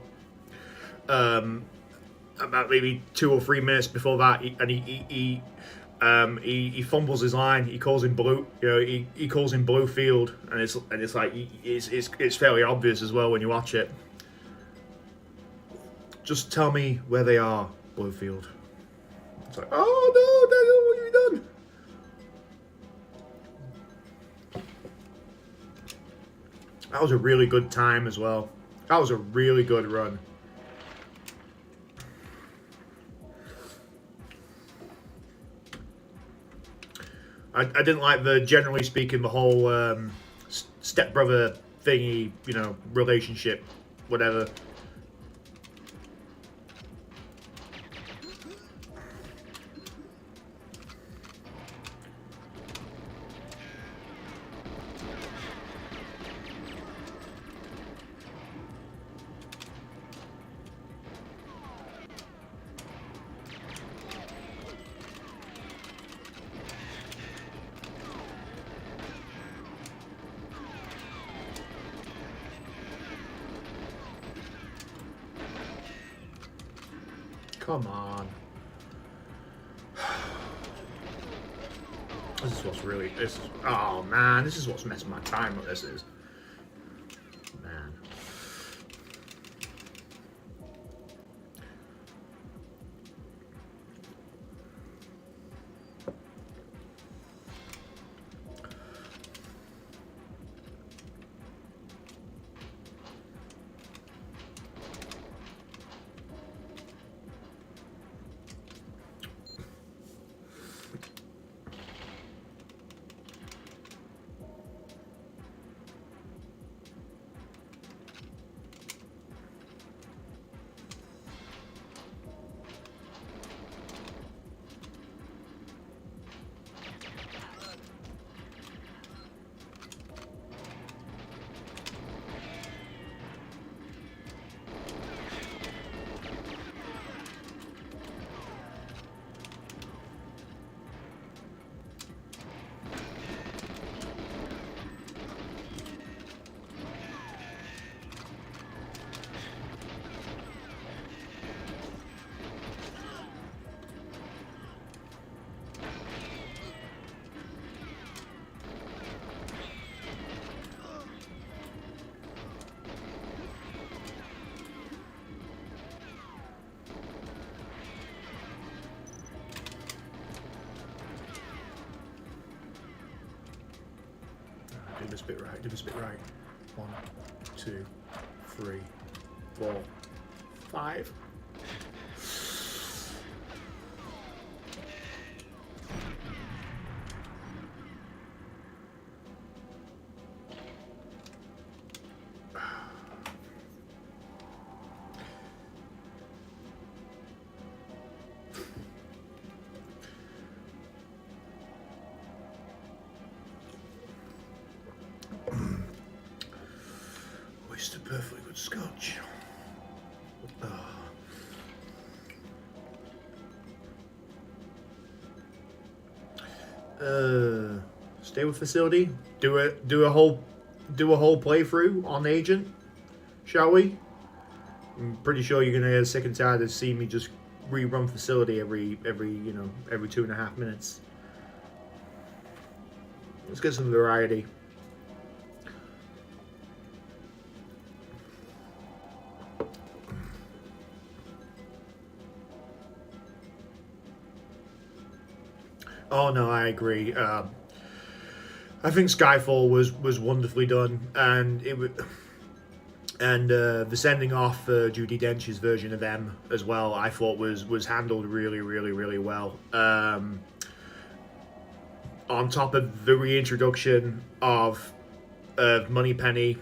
A: maybe 2 or 3 minutes before that, he fumbles his line. He calls him Blue. You know, he calls him Bluefield, and it's like it's fairly obvious as well when you watch it. Just tell me where they are, Bluefield. It's like, oh no, Daniel, what have you done? That was a really good time as well. That was a really good run. I didn't like generally speaking, the whole stepbrother thingy, you know, relationship, whatever. Come on. This is what's really, oh man, this is what's messing my time up, this is. Man. this bit right. Do this bit right. 1, 2, 3, 4, 5. It's a perfectly good scotch. Stay with facility. Do a whole playthrough on Agent, shall we? I'm pretty sure you're gonna get sick and tired of seeing me just rerun facility every 2.5 minutes. Let's get some variety. Oh no, I agree. I think Skyfall was wonderfully done, and the sending off Judi Dench's version of M as well, I thought was handled really well. On top of the reintroduction of Moneypenny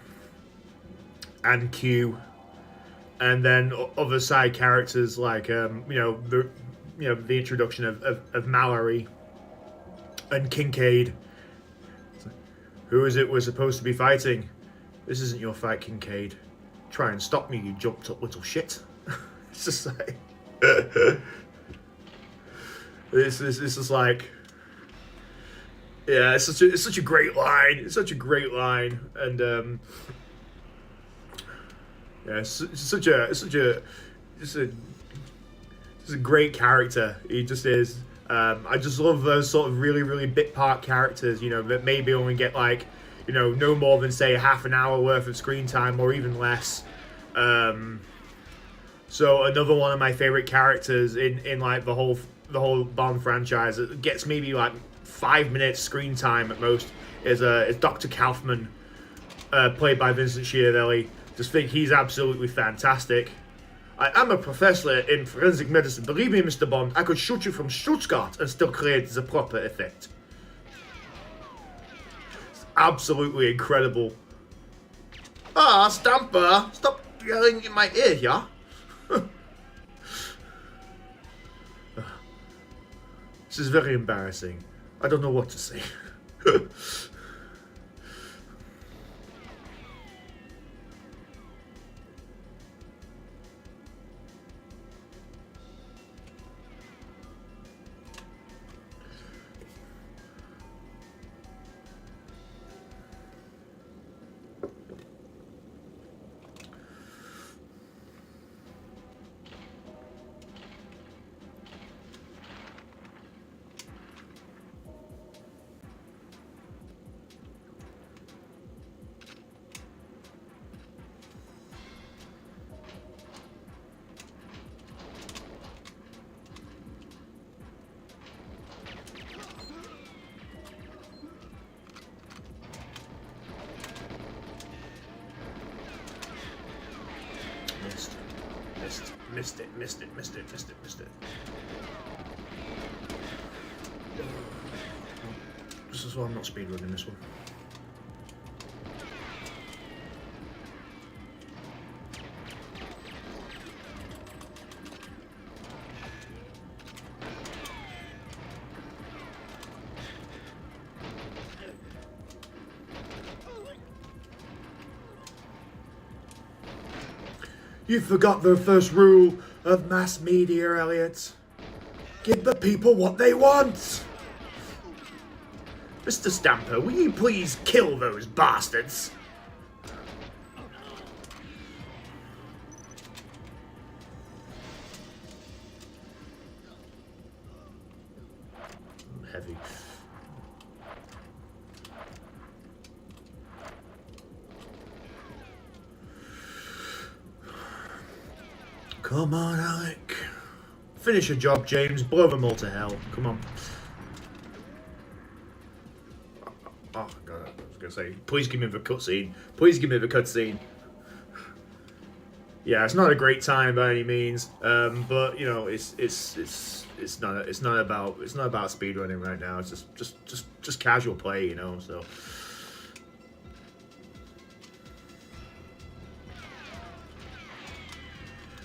A: and Q, and then other side characters like the introduction of Mallory and Kincaid. Who is it we're supposed to be fighting? This isn't your fight, Kincaid. Try and stop me, you jumped up little shit. It's just like this is like, yeah, it's such a great line. It's such a great line, and yeah, it's such a great character. He just is. I just love those sort of really bit part characters, that maybe only get like, no more than say half an hour worth of screen time or even less. So another one of my favorite characters in like the whole Bond franchise, it gets maybe like 5 minutes screen time at most, is Dr. Kaufman, played by Vincent Schiavelli. Just think he's absolutely fantastic. I am a professor in forensic medicine. Believe me, Mr. Bond, I could shoot you from Stuttgart and still create the proper effect. It's absolutely incredible. Ah, Stamper! Stop yelling in my ear, yeah? This is very embarrassing. I don't know what to say. Missed it. This is why I'm not speedrunning this one. You forgot the first rule of mass media, Elliot. Give the people what they want. Mr. Stamper, will you please kill those bastards? Heavy. Come on, Alec. Finish your job, James. Blow them all to hell. Come on. Oh, God. gonna say, please give me the cutscene. Please give me the cutscene. Yeah, it's not a great time by any means, but you know, it's not about speedrunning right now. It's just casual play, you know. So.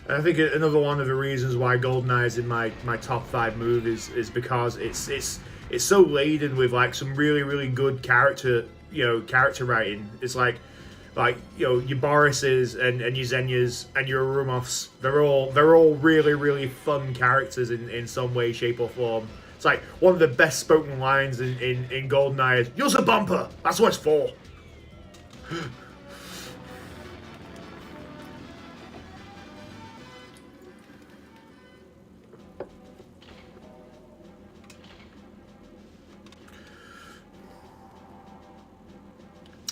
A: And I think another one of the reasons why GoldenEye is in my top 5 movies is because it's so laden with like some really good character writing. It's like you know, your Boris's and your Xenias and your Arumovs, they're all really fun characters in some way, shape or form. It's like one of the best spoken lines in GoldenEye is, "Use a bumper, that's what it's for."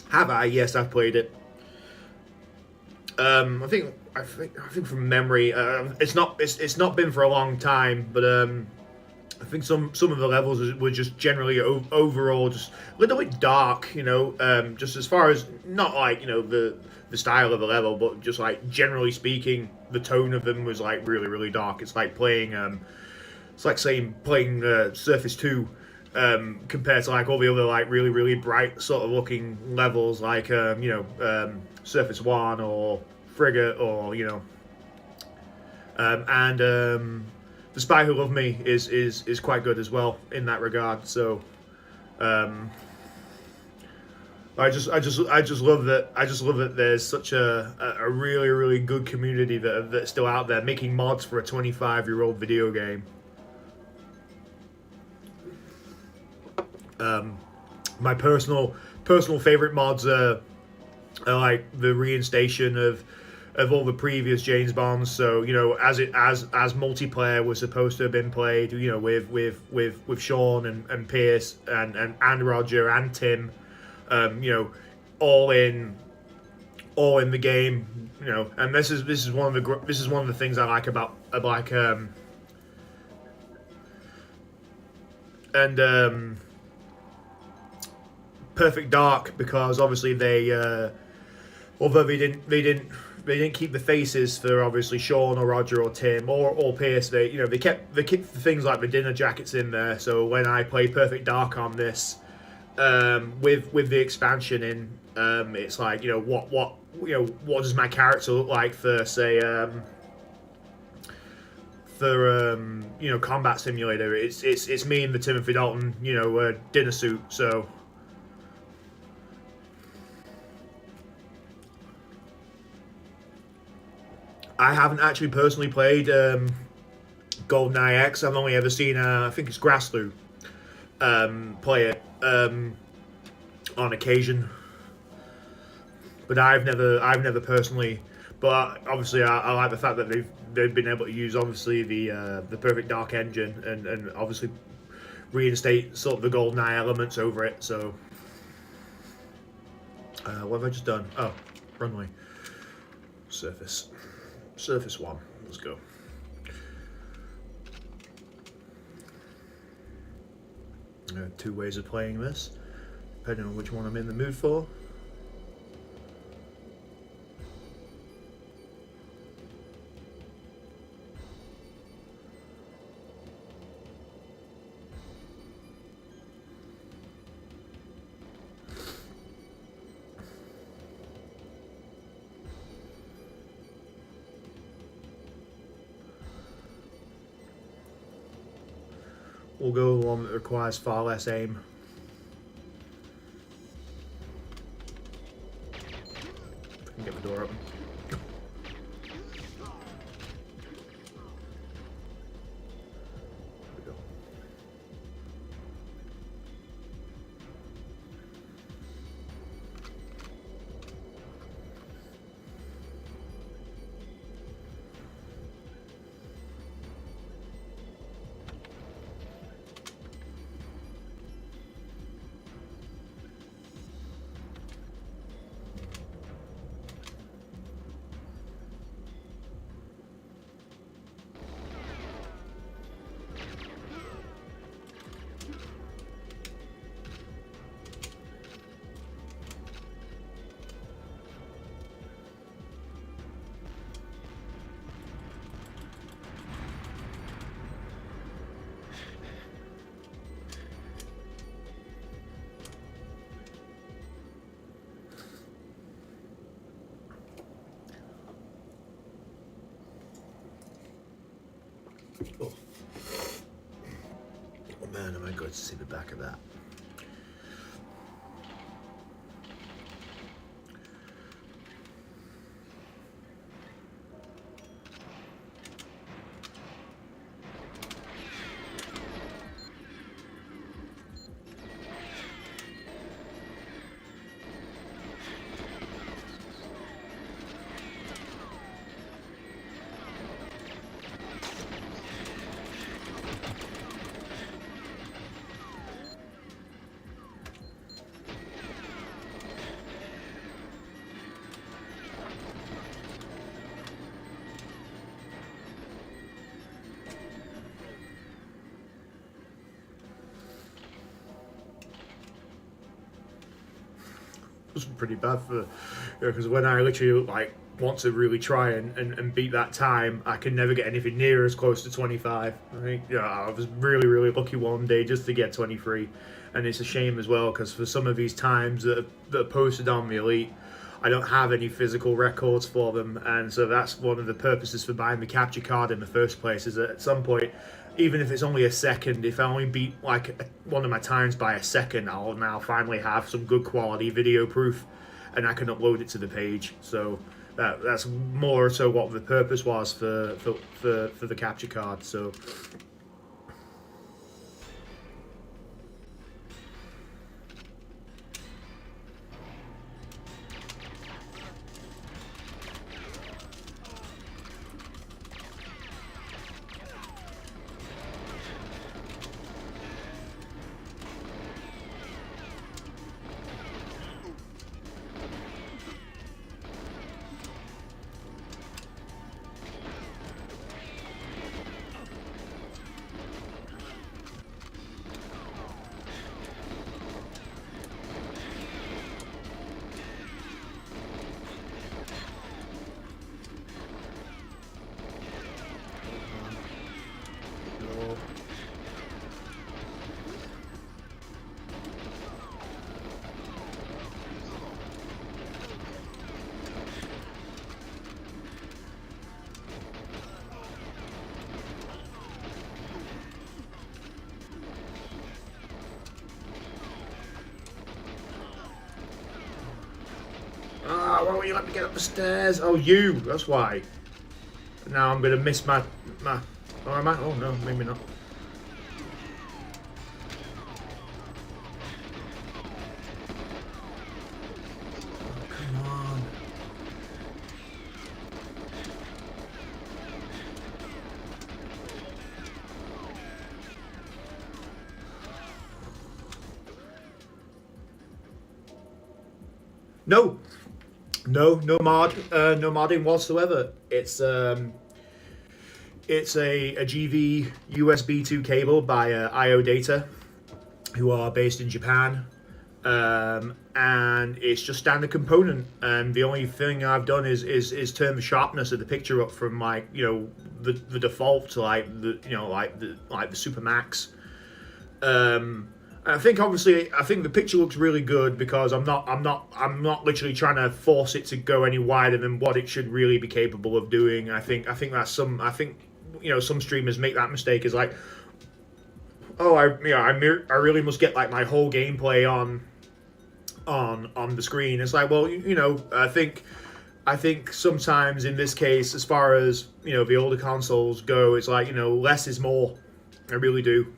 A: Have I? Yes, I've played it. I think from memory, it's not been for a long time, but I think some of the levels were just generally overall just a little bit dark, you know. Just as far as not like, you know, the style of the level, but just like generally speaking, the tone of them was like really dark. It's like playing playing Surface 2. Compared to like all the other like really bright sort of looking levels like Surface 1 or Frigate or you know and The Spy Who Loved Me is quite good as well in that regard. So I just love that there's such a really good community that's still out there making mods for a 25-year-old video game. My personal favorite mods are like the reinstation of all the previous James Bonds. So you know, as multiplayer was supposed to have been played, you know, with Sean and Pierce and Roger and Tim, you know, all in the game, you know. And this is one of the things I like about Perfect Dark, because obviously they although they didn't keep the faces for obviously Sean or Roger or Tim or Pierce, they kept things like the dinner jackets in there. So when I play Perfect Dark on this, with the expansion in, it's like, you know, what does my character look like for say Combat Simulator. It's me in the Timothy Dalton, you know, dinner suit. So I haven't actually personally played GoldenEye X. I've only ever seen I think it's Grassloo play it on occasion, but I've never personally. But obviously, I like the fact that they've been able to use obviously the Perfect Dark engine and obviously reinstate sort of the GoldenEye elements over it. So what have I just done? Oh, runway, Surface 1. Let's go. There are 2 ways of playing this, depending on which one I'm in the mood for. We'll go the one that requires far less aim. If I can get the door open. There we go. Oh, oh man, am I going to see the back of that? Was pretty bad for, because when I literally like want to really try and beat that time, I can never get anything near as close to 25. I think I was really lucky one day just to get 23, and it's a shame as well because for some of these times that are posted on the Elite, I don't have any physical records for them, and so that's one of the purposes for buying the capture card in the first place, is that at some point, even if it's only a second, if I only beat like one of my times by a second, I'll now finally have some good quality video proof, and I can upload it to the page. So that's more so what the purpose was for the capture card. So. Why won't you let me get up the stairs? Oh, you! That's why. Now I'm gonna miss my. Oh, am I? Oh no, maybe not. Oh, come on. No. No mod, no modding whatsoever. It's a GV USB 2 cable by IO Data, who are based in Japan, and it's just standard component. And the only thing I've done is turn the sharpness of the picture up from like the default to like the Super Max. I think the picture looks really good because I'm not literally trying to force it to go any wider than what it should really be capable of doing. I think that's some streamers make that mistake, is like, oh, I really must get like my whole gameplay on the screen. It's like, well, I think sometimes in this case, as far as the older consoles go, it's like less is more. I really do.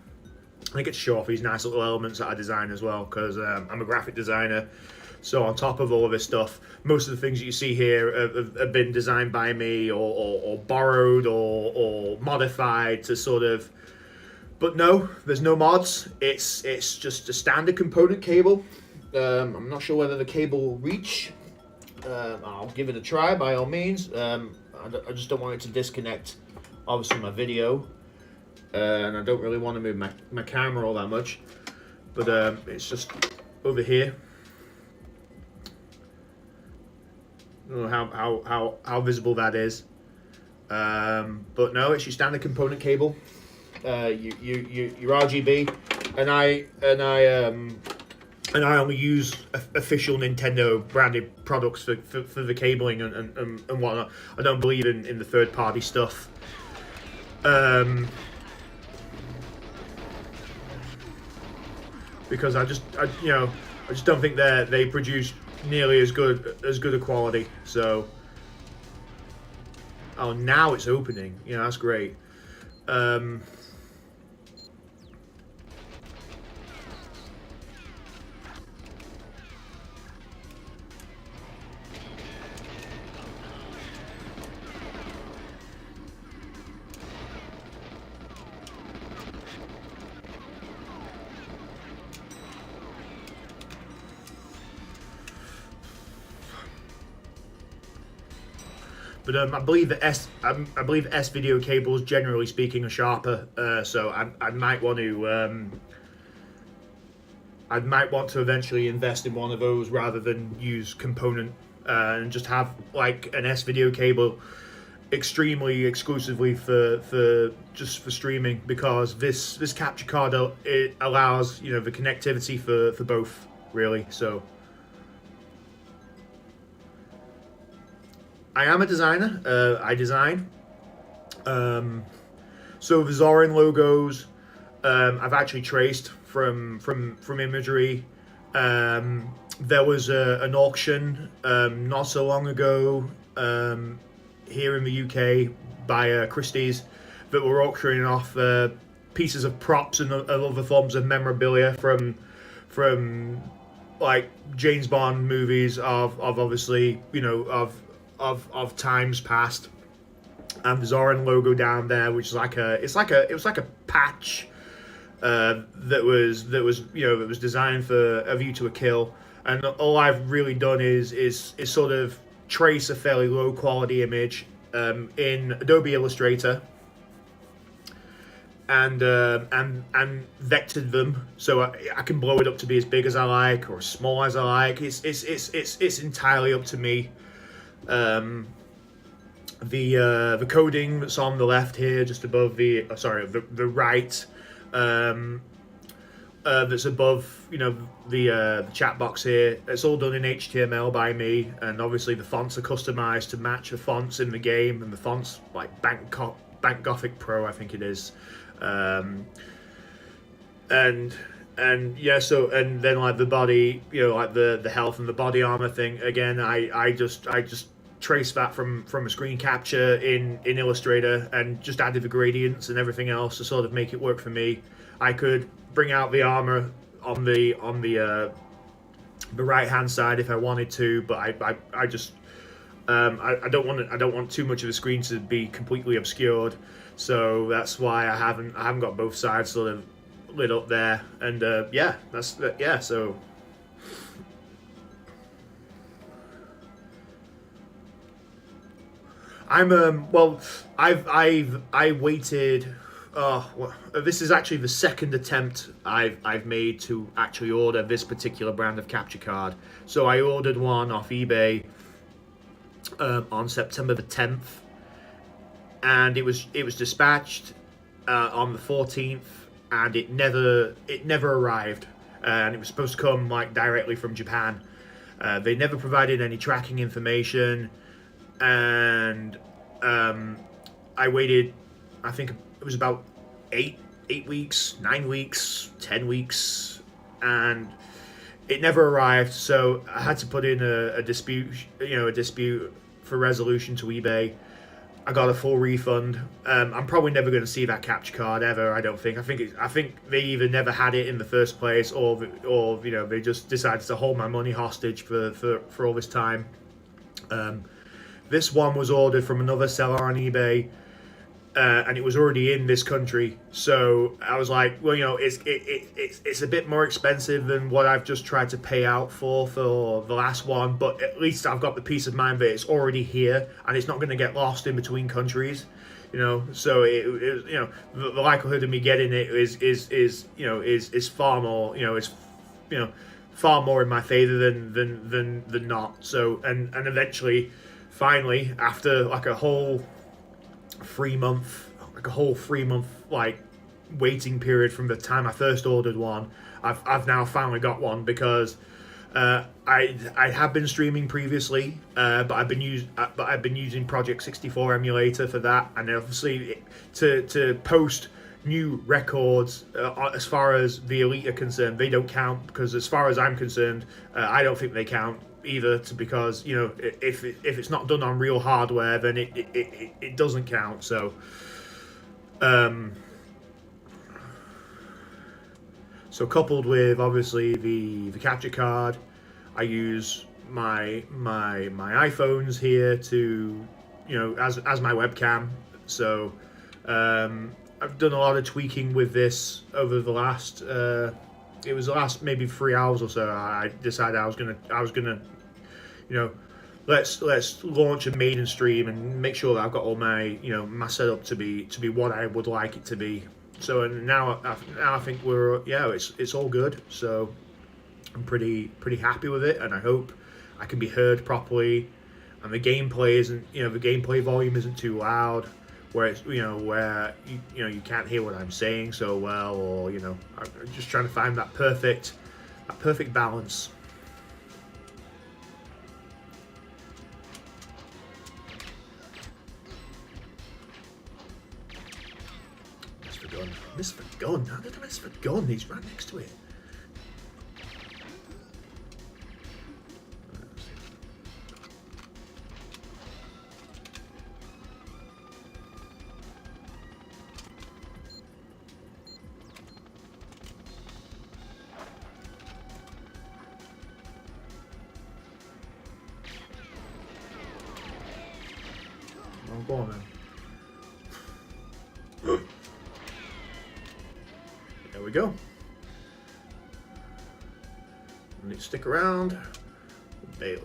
A: I get to show off these nice little elements that I design as well, because I'm a graphic designer. So on top of all of this stuff, most of the things that you see here have been designed by me or borrowed or modified to sort of. But no, there's no mods. It's just a standard component cable. I'm not sure whether the cable will reach. I'll give it a try by all means. I just don't want it to disconnect, obviously, my video. And I don't really want to move my camera all that much, but it's just over here. I don't know how visible that is, but no, it's your standard component cable. Your RGB, and I only use official Nintendo branded products for the cabling and whatnot. I don't believe in the third party stuff. Because I just don't think they produce nearly as good a quality. So, oh, now it's opening. That's great. But I believe that S video cables, generally speaking, are sharper. So I might want to eventually invest in one of those rather than use component and just have like an S video cable extremely exclusively for streaming, because this capture card, it allows the connectivity for both, really. So I am a designer. I design. So the Zorin logos, I've actually traced from imagery. There was an auction not so long ago here in the UK by Christie's that were auctioning off pieces of props and other forms of memorabilia from like James Bond movies of obviously of times past, and the Zorin logo down there, which is it was like a patch that was designed for A View to a Kill, and all I've really done is sort of trace a fairly low quality image in Adobe Illustrator and vectored them so I can blow it up to be as big as I like or as small as I like. It's entirely up to me. The coding that's on the left here, just above the right, that's above the chat box here, it's all done in HTML by me, and obviously the fonts are customized to match the fonts in the game, and the fonts like Bank Gothic Pro, I think it is, and yeah, so, and then like the body, like the health and the body armor thing, again, I just trace that from a screen capture in Illustrator and just added the gradients and everything else to sort of make it work for me. I could bring out the armor on the right hand side if I wanted to, but I just I don't want too much of the screen to be completely obscured, so that's why I haven't got both sides sort of lit up there, and yeah, so I'm well, I waited. This is actually the second attempt I've made to actually order this particular brand of capture card. So I ordered one off eBay on September the 10th, and it was dispatched on the 14th, and it never arrived, and it was supposed to come like directly from Japan. They never provided any tracking information, and I waited, I think it was about 8 weeks, 9 weeks, 10 weeks, and it never arrived. So I had to put in a dispute for resolution to eBay. I got a full refund. I'm probably never going to see that capture card ever. I don't think. I think they either never had it in the first place, or they just decided to hold my money hostage for all this time. This one was ordered from another seller on eBay, and it was already in this country. So I was like, well, it's a bit more expensive than what I've just tried to pay out for the last one, but at least I've got the peace of mind that it's already here and it's not going to get lost in between countries. So the likelihood of me getting it is far more, far more in my favor than not. So and eventually, finally, after like a whole 3 month like waiting period from the time I first ordered one, I've now finally got one, because I have been streaming previously, but I've been using Project 64 emulator for that, and obviously to post new records as far as the Elite are concerned, they don't count because as far as I'm concerned, I don't think they count either. Because if it's not done on real hardware, then it doesn't count. So. So coupled with obviously the capture card, I use my iPhones here to as my webcam. So I've done a lot of tweaking with this over the last. It was the last maybe 3 hours or so. I decided I was gonna let's launch a maiden stream and make sure that I've got all my my setup to be what I would like it to be. So and now I think it's all good. So I'm pretty happy with it, and I hope I can be heard properly, and the gameplay isn't the gameplay volume isn't too loud, where it's where you can't hear what I'm saying so well, or I'm just trying to find that perfect balance. Miss the gun. How did I miss the gun? He's right next to it. Oh, go on then. There we go. And you stick around, bail.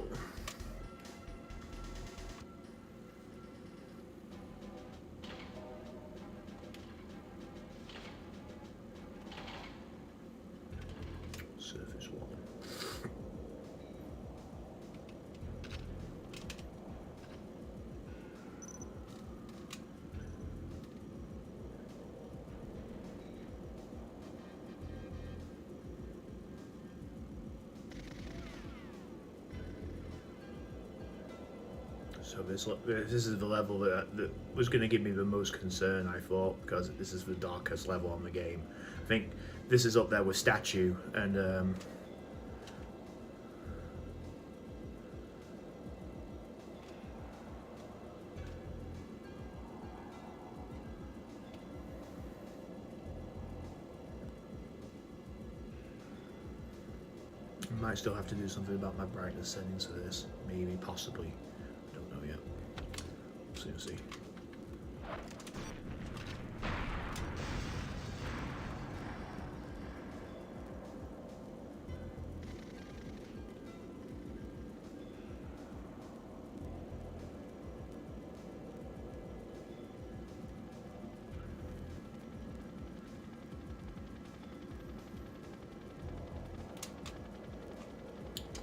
A: Surface wall. So this is the level that was going to give me the most concern, I thought, because this is the darkest level on the game. I think this is up there with Statue, and I might still have to do something about my brightness settings for this, maybe, possibly. Don't know yet. We'll see.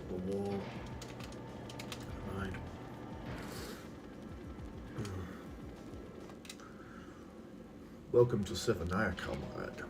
A: The wall. Right. Welcome to Severnaya, comrade.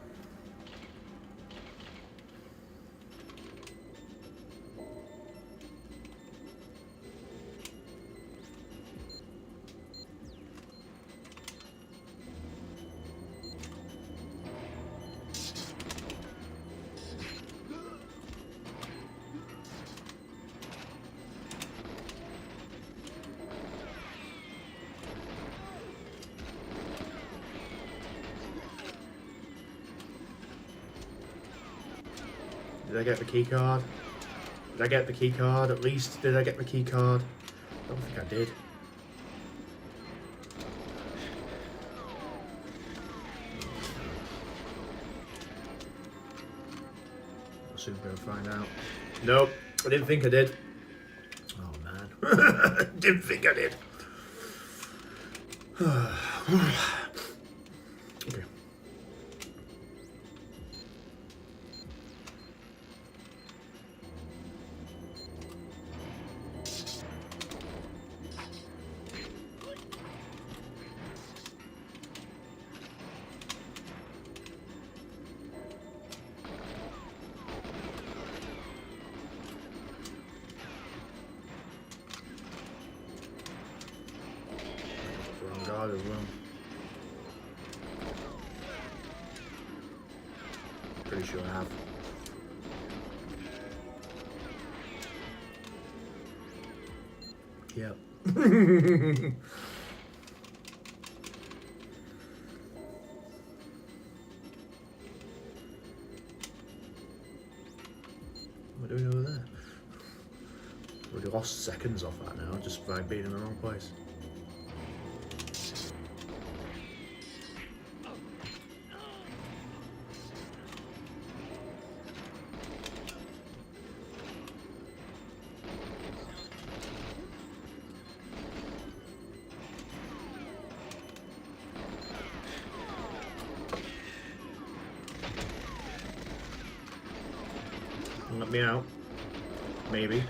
A: Did I get the key card? Did I get the key card at least? Did I get the key card? I don't think I did. I'll soon go find out. Nope, I didn't think I did. Oh man. Didn't think I did. Okay. pretty sure I have. Yep. What are we doing over there? We lost seconds off that now, just by being in the wrong place. Let me out. Maybe.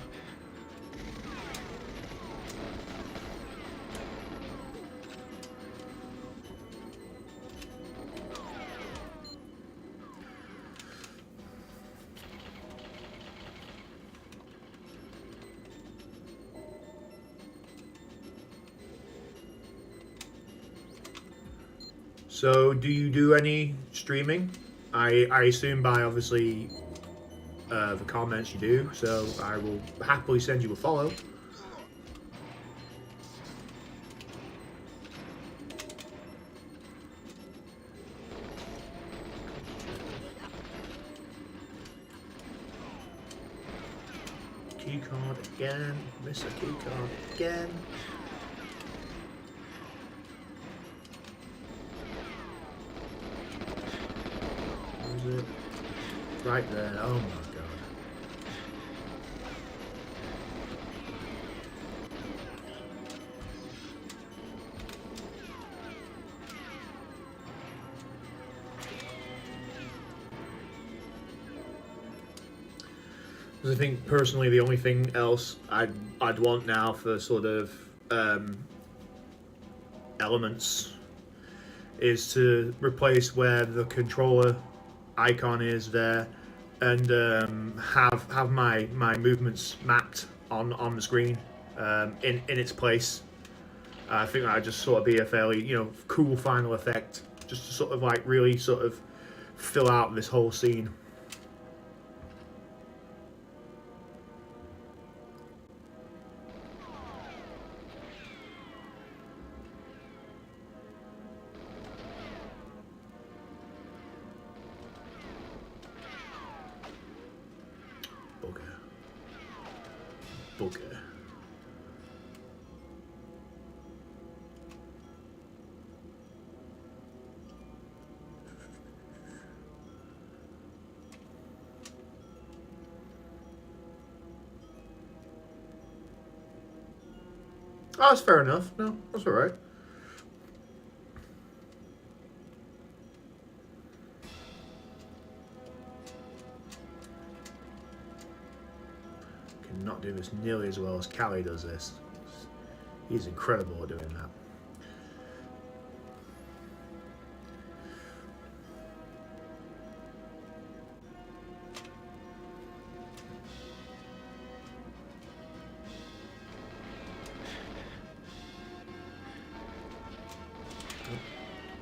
A: So, do you do any streaming? I assume by obviously the comments you do, so I will happily send you a follow. Key card again, miss a key card again. Where is it? Right there, oh my god. I think personally the only thing else I'd want now for sort of elements is to replace where the controller icon is there, and have my movements mapped on the screen in its place. I think that'd just sort of be a fairly cool final effect, just to sort of like really sort of fill out this whole scene. Okay. Oh, that's fair enough. No, that's all right. Cannot do this nearly as well as Callie does this. He's incredible at doing that.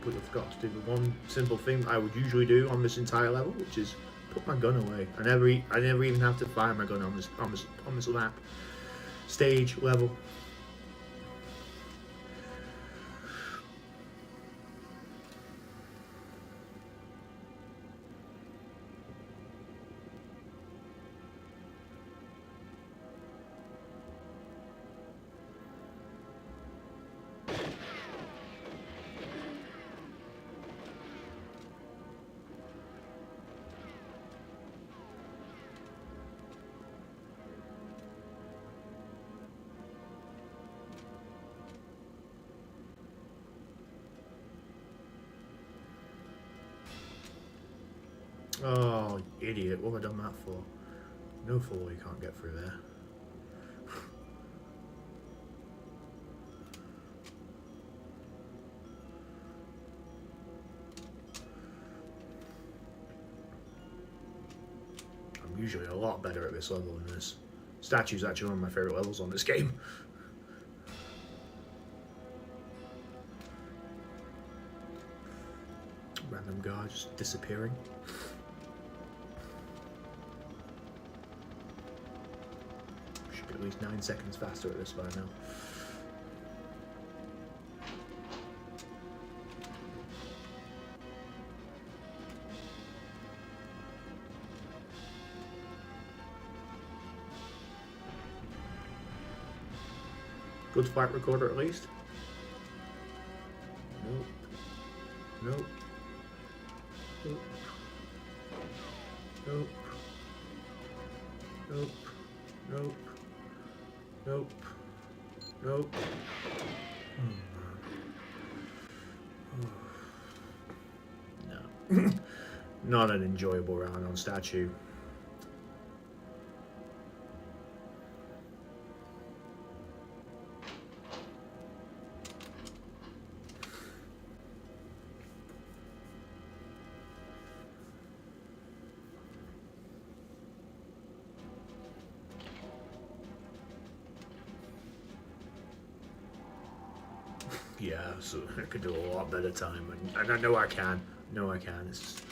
A: But I forgot to do the one simple thing I would usually do on this entire level, which is put my gun away. I never even have to fire my gun on this lap stage level. Oh, idiot. What have I done that for? No fool, you can't get through there. I'm usually a lot better at this level than this. Statue's actually one of my favourite levels on this game. Random guy just disappearing. at least 9 seconds faster at this by now. Good flight recorder at least. Nope. Nope. Nope. Nope. Nope. Nope. Nope. Nope. Oh, no. Not an enjoyable round on statue. Yeah, so I could do a lot better time, and I know I can. No, I can. It's just,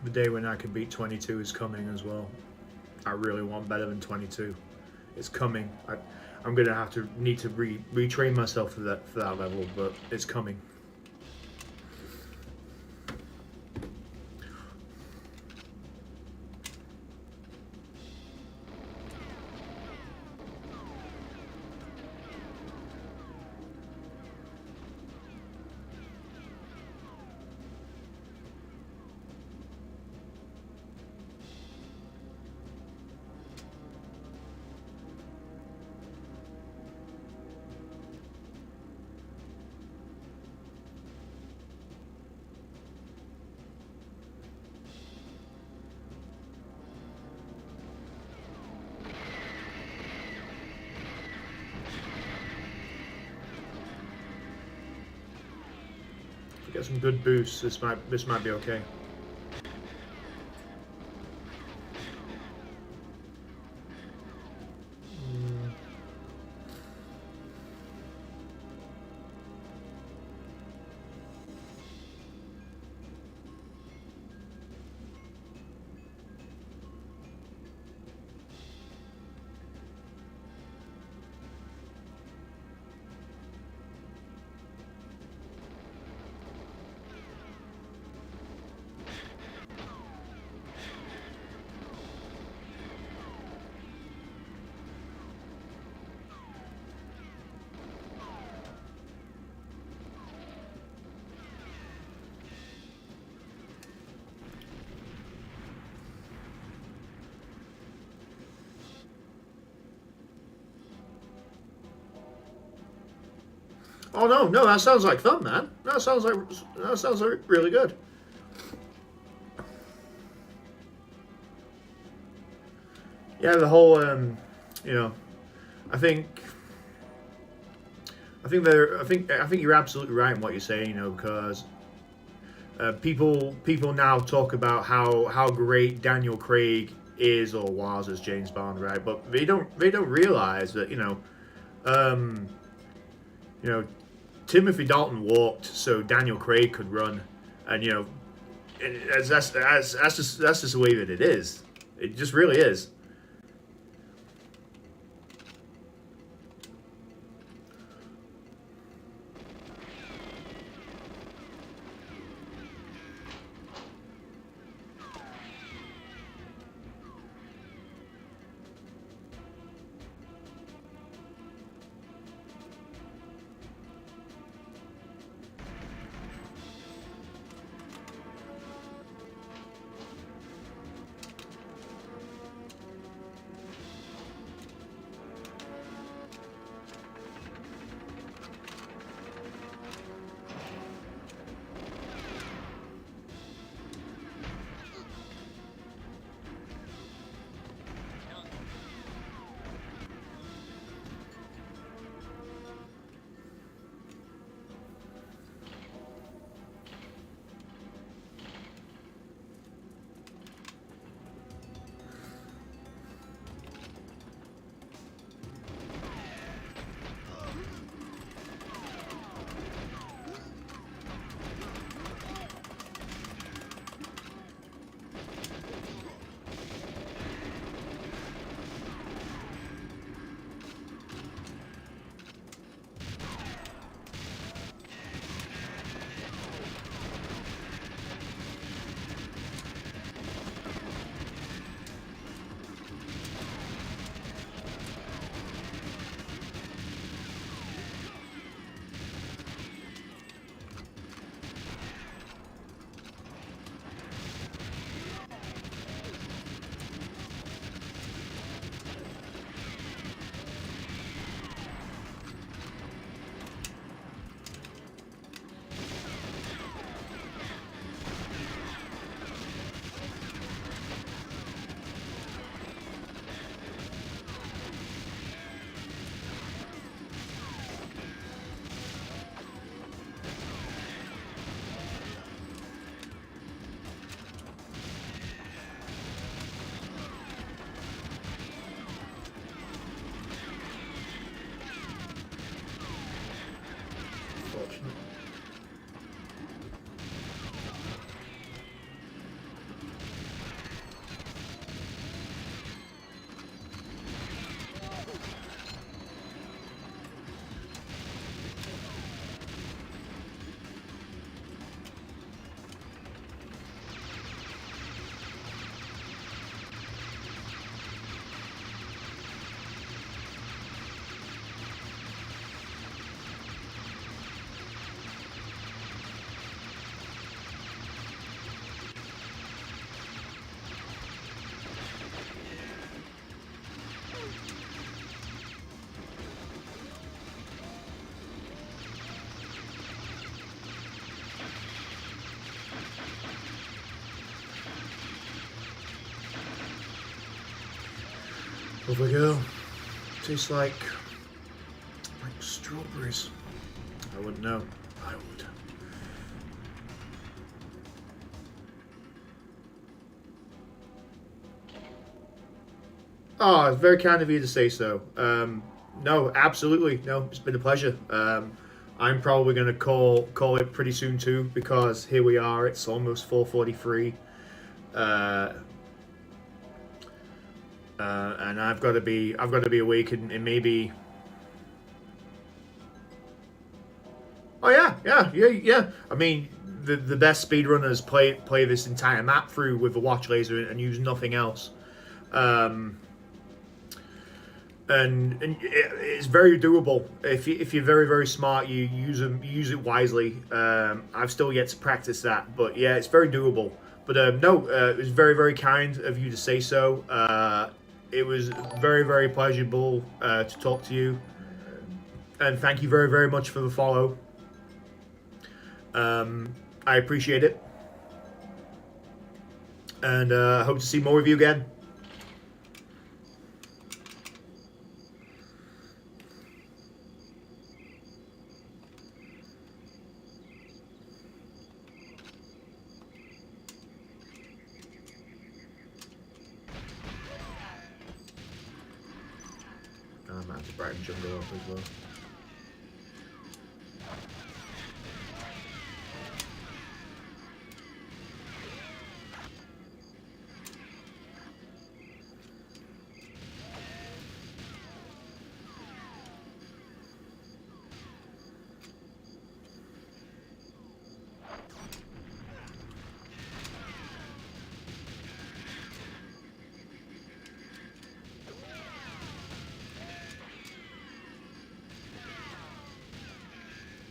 A: the day when I can beat 22 is coming as well. I really want better than 22. It's coming. I'm gonna have to need to retrain myself for that level, but it's coming. Get some good boosts. This might be okay. Oh no, that sounds like fun, man. That sounds like really good. Yeah, the whole, you know, I think you're absolutely right in what you're saying, you know, because people now talk about how great Daniel Craig is or was as James Bond, right? But they don't realize that, you know, Timothy Dalton walked so Daniel Craig could run, and that's just the way that it is. It just really is. Lovely girl. Tastes like strawberries. I wouldn't know. I would. Oh, it's very kind of you to say so. No, absolutely. No, it's been a pleasure. I'm probably going to call it pretty soon too, because here we are. It's almost 4:43, and I've got to be awake in maybe. Oh yeah. I mean, the best speedrunners play this entire map through with the watch laser and use nothing else. Um, and it's very doable if you're very smart. You use it wisely. I've still yet to practice that, but yeah, it's very doable. But no, it was very kind of you to say so. It was very pleasurable to talk to you, and thank you very much for the follow. I appreciate it, and I hope to see more of you again. I might have to brighten jungle up as well.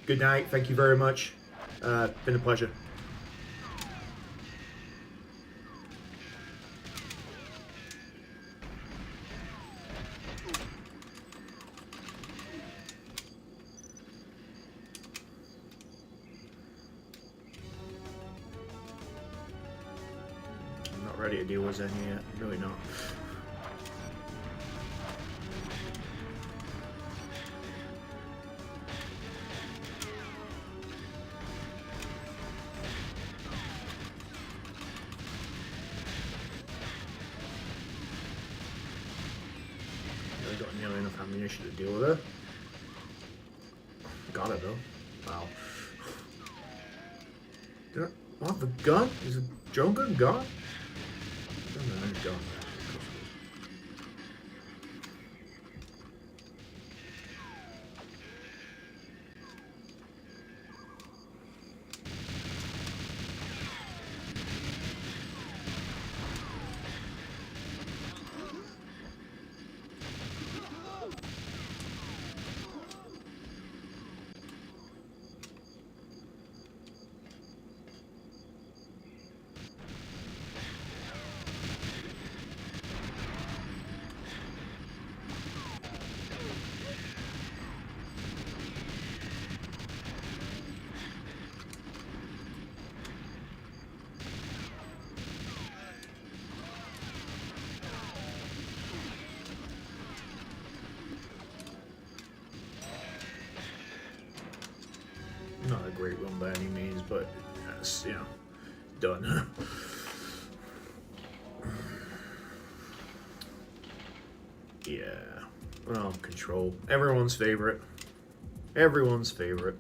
A: Good night. Thank you very much. Been a pleasure. I'm not ready to deal with any yet. Really not. I got nearly enough ammunition to deal with her. Got it though. Wow. What, the gun? Is the drone gun gone? No, it's gone. Not a great run by any means, but that's, done. Yeah. Well, control. Everyone's favorite. Everyone's favorite.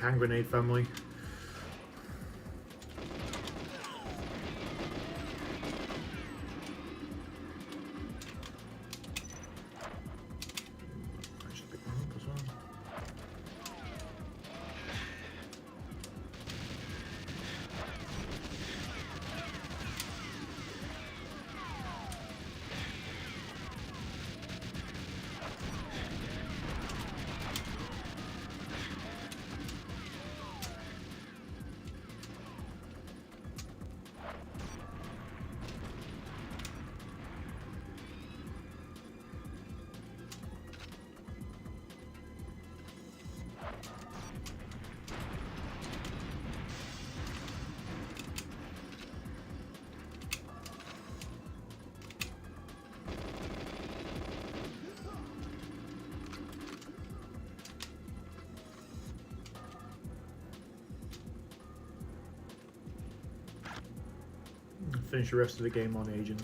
A: hand grenade family. I should pick one up as well. Finish the rest of the game on Agent.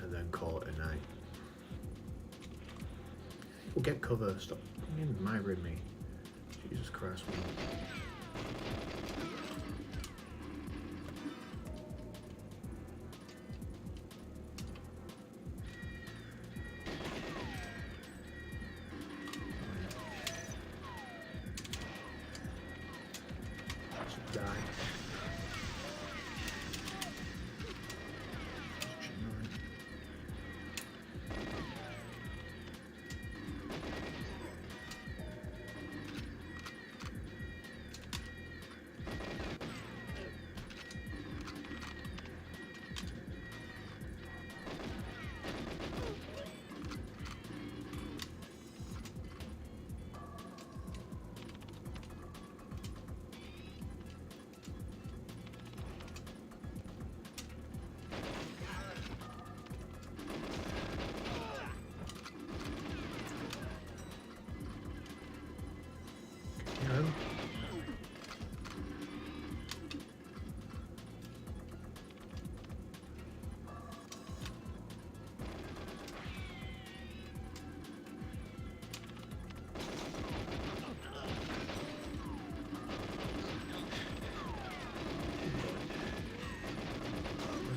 A: And then call it a night. We'll get cover. Stop miring me. Jesus Christ. Die.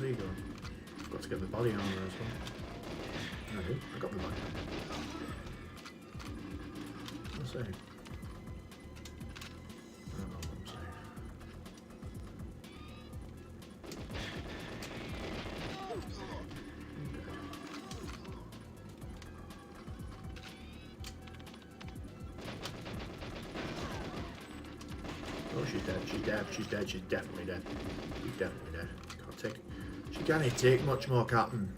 A: Where's he going? Got to get the body armor as well. I do. I got the body. Let's see. I don't know what I'm saying. Oh, she's dead. She's dead. She's dead. She's definitely dead. She's definitely dead. Can't take. She can't take much more, Captain.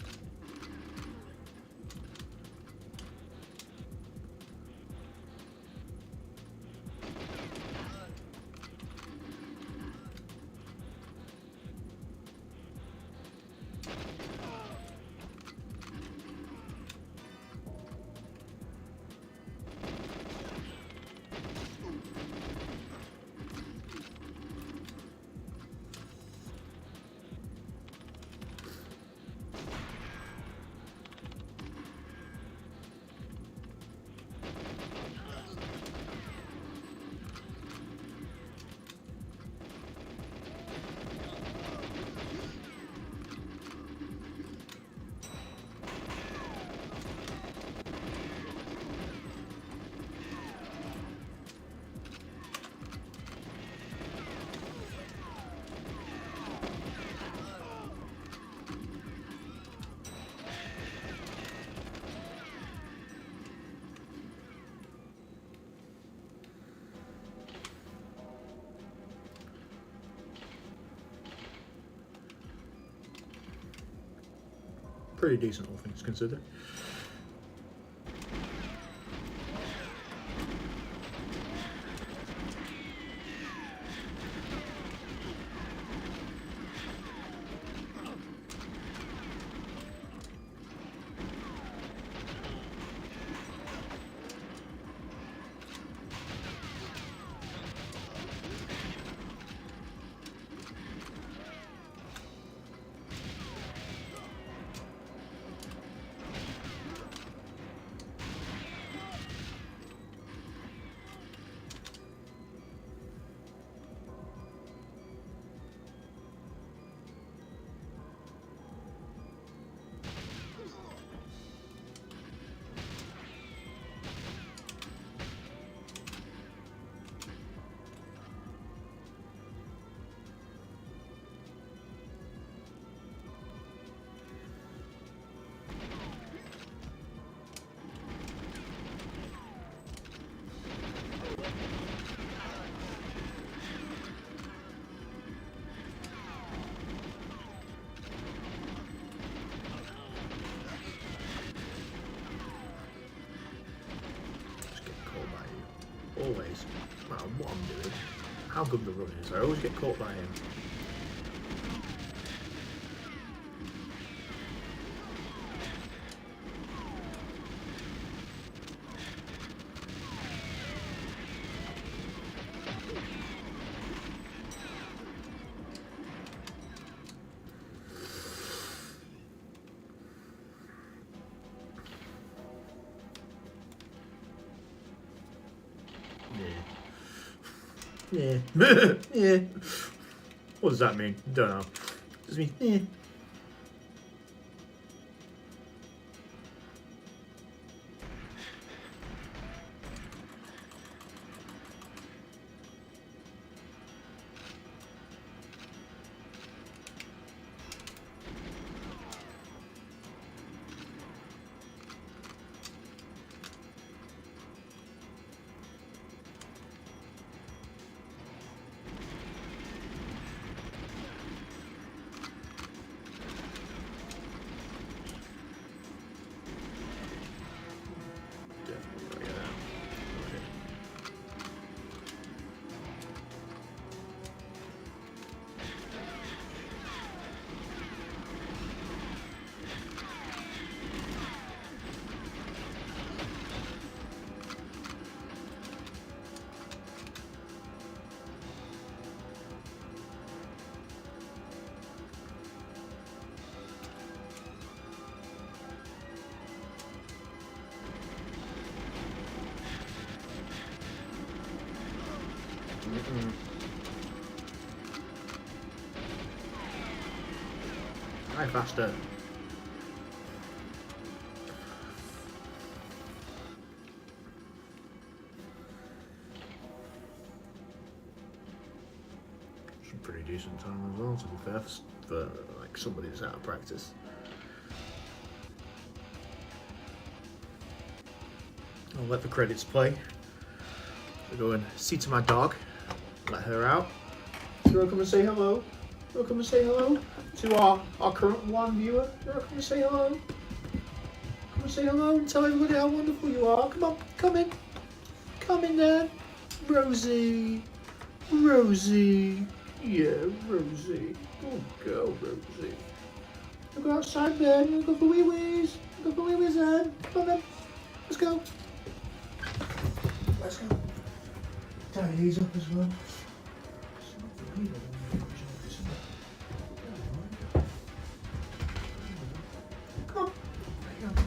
A: Pretty decent, all things considered. how good the run is. I always get caught by him. Yeah. Yeah. What does that mean? Don't know. Does it mean, yeah. Hi, faster. Some pretty decent time as well, to be fair, for like somebody that's out of practice. I'll let the credits play. I'll go and see to my dog, let her out. You want to come and say hello? You want to come and say hello to our current one viewer? You want to come and say hello? Come and say hello and tell everybody how wonderful you are. Come on, come in. Come in there. Rosie. Rosie. Yeah, Rosie. Good girl, Rosie. You go outside then. You go for wee-wees. Go for wee-wees then. Come on then. Let's go. Let's go. Tie these up as well. Come on. There you go.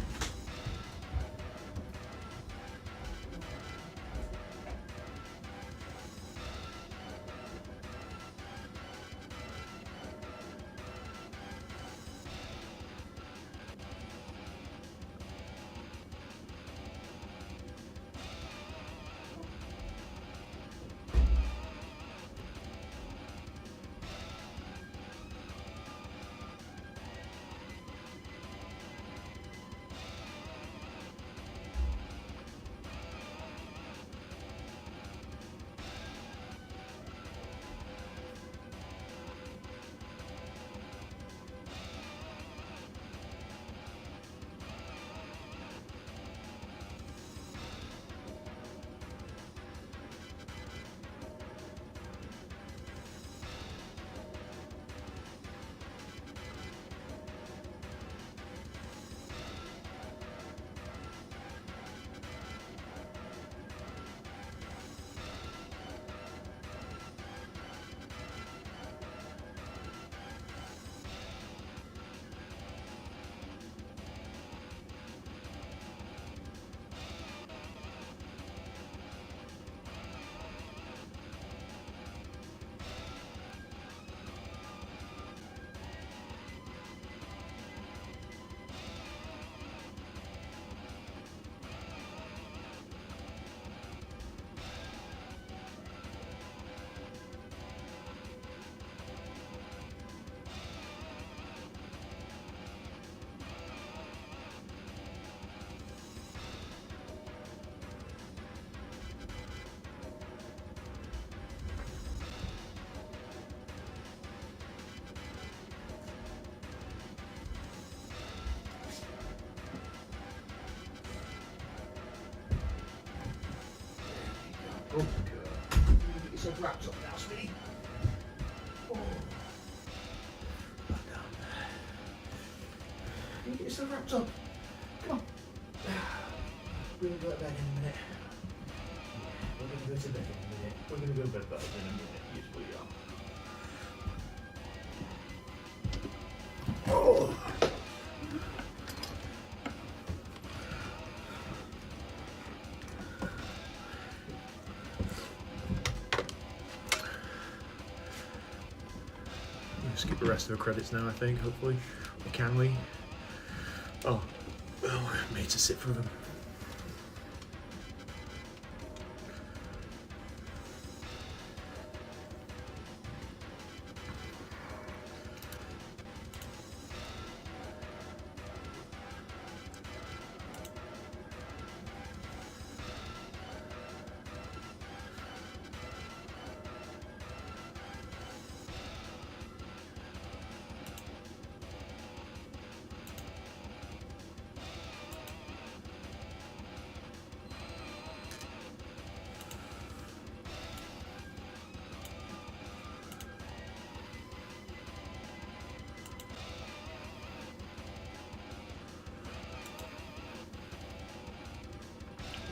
A: yourself wrapped up now, sweetie. Oh. Back down. Can you get yourself wrapped up? Come on. We're going to go to bed in a minute. We're going to go to bed in a minute. We're going to go to bed in a minute. Yes, we are. Oh! Skip the rest of the credits now, I think, hopefully. Or can we? Oh, well, we're made to sit through them.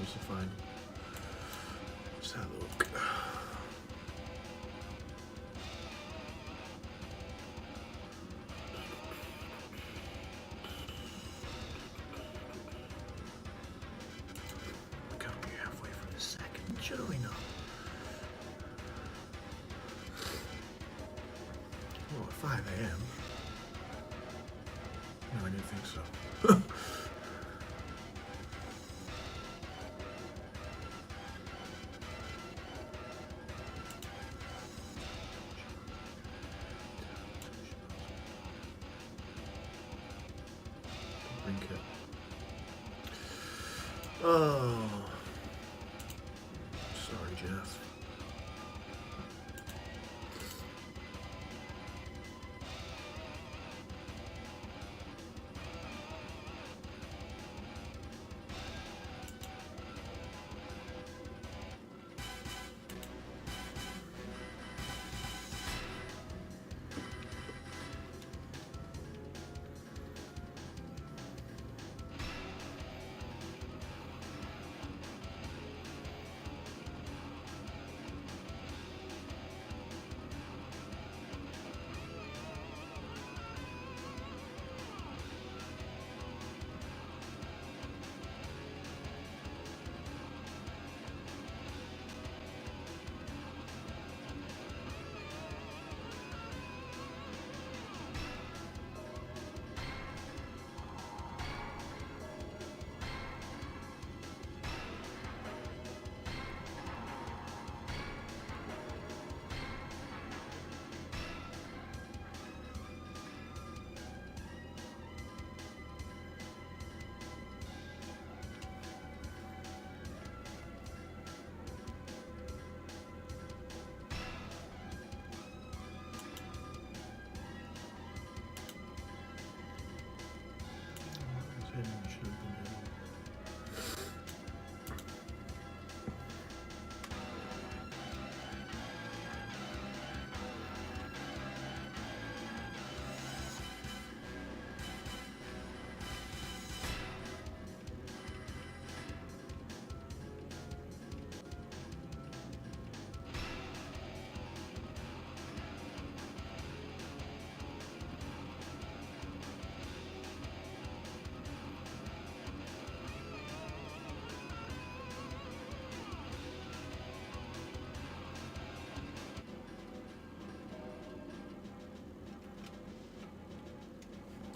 A: To find. Let's have a look. Can't be halfway from the second, surely not. Well, at 5 a.m. No, I didn't think so. Oh, sorry, Jeff.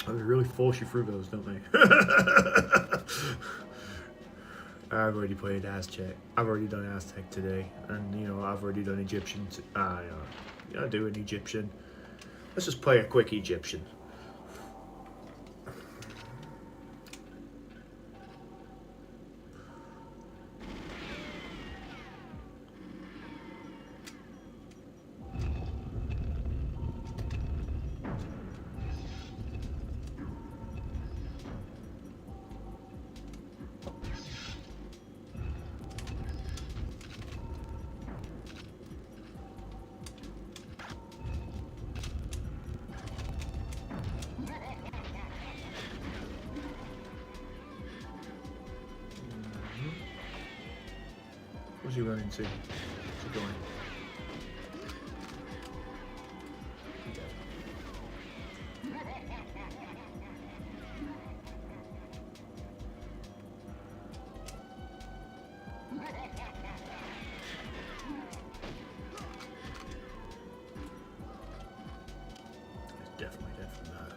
A: They really force you through those, don't they? I've already played Aztec. I've already done Aztec today, and you know I've already done Egyptian. I do an Egyptian. Let's just play a quick Egyptian. he run into? Where's he going? Definitely not.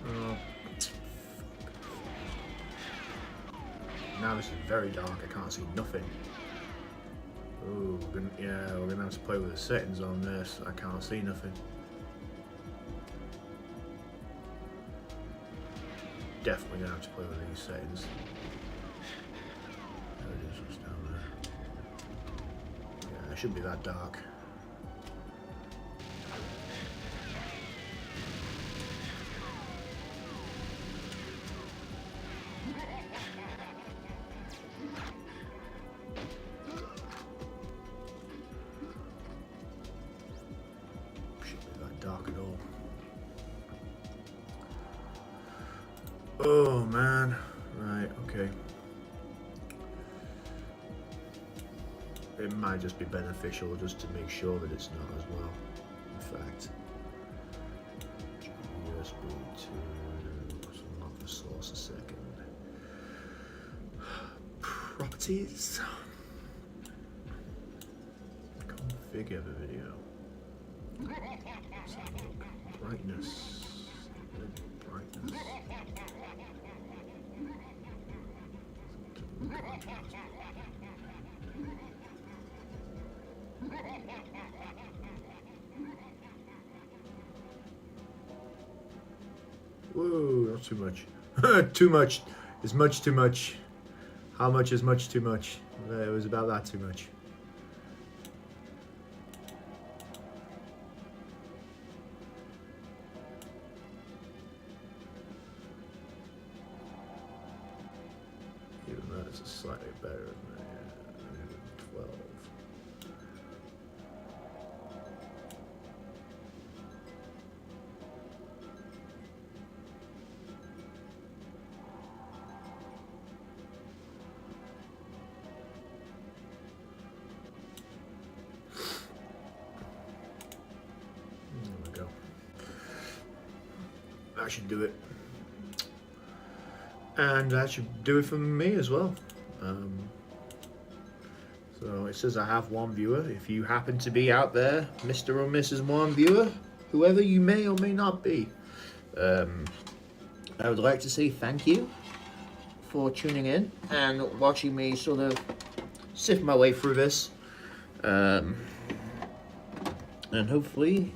A: Oh. Now this is very dark, I can't see nothing. Ooh, we're gonna have to play with the settings on this. I can't see nothing. Definitely gonna have to play with these settings. There it is, just down there. Yeah, it shouldn't be that dark. Dark at all. Oh man, right, okay. It might just be beneficial just to make sure that it's not as well. In fact, USB to unlock the source a second. Properties. Configure the video. Brightness. Brightness. Whoa, not too much. Too much is much too much. How much is much too much? It was about that too much. Even that is slightly better than 12. There we go. That should do it. And that should do it for me as well. So it says I have one viewer. If you happen to be out there, Mr. or Mrs. One viewer, whoever you may or may not be, I would like to say thank you for tuning in and watching me sort of sift my way through this. And hopefully,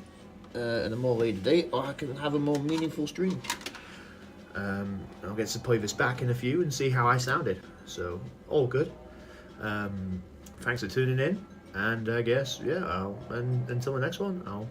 A: at a more later date, I can have a more meaningful stream. I'll get to play this back in a few and see how I sounded. So, all good. Thanks for tuning in, and I guess, yeah, and until the next one, I'll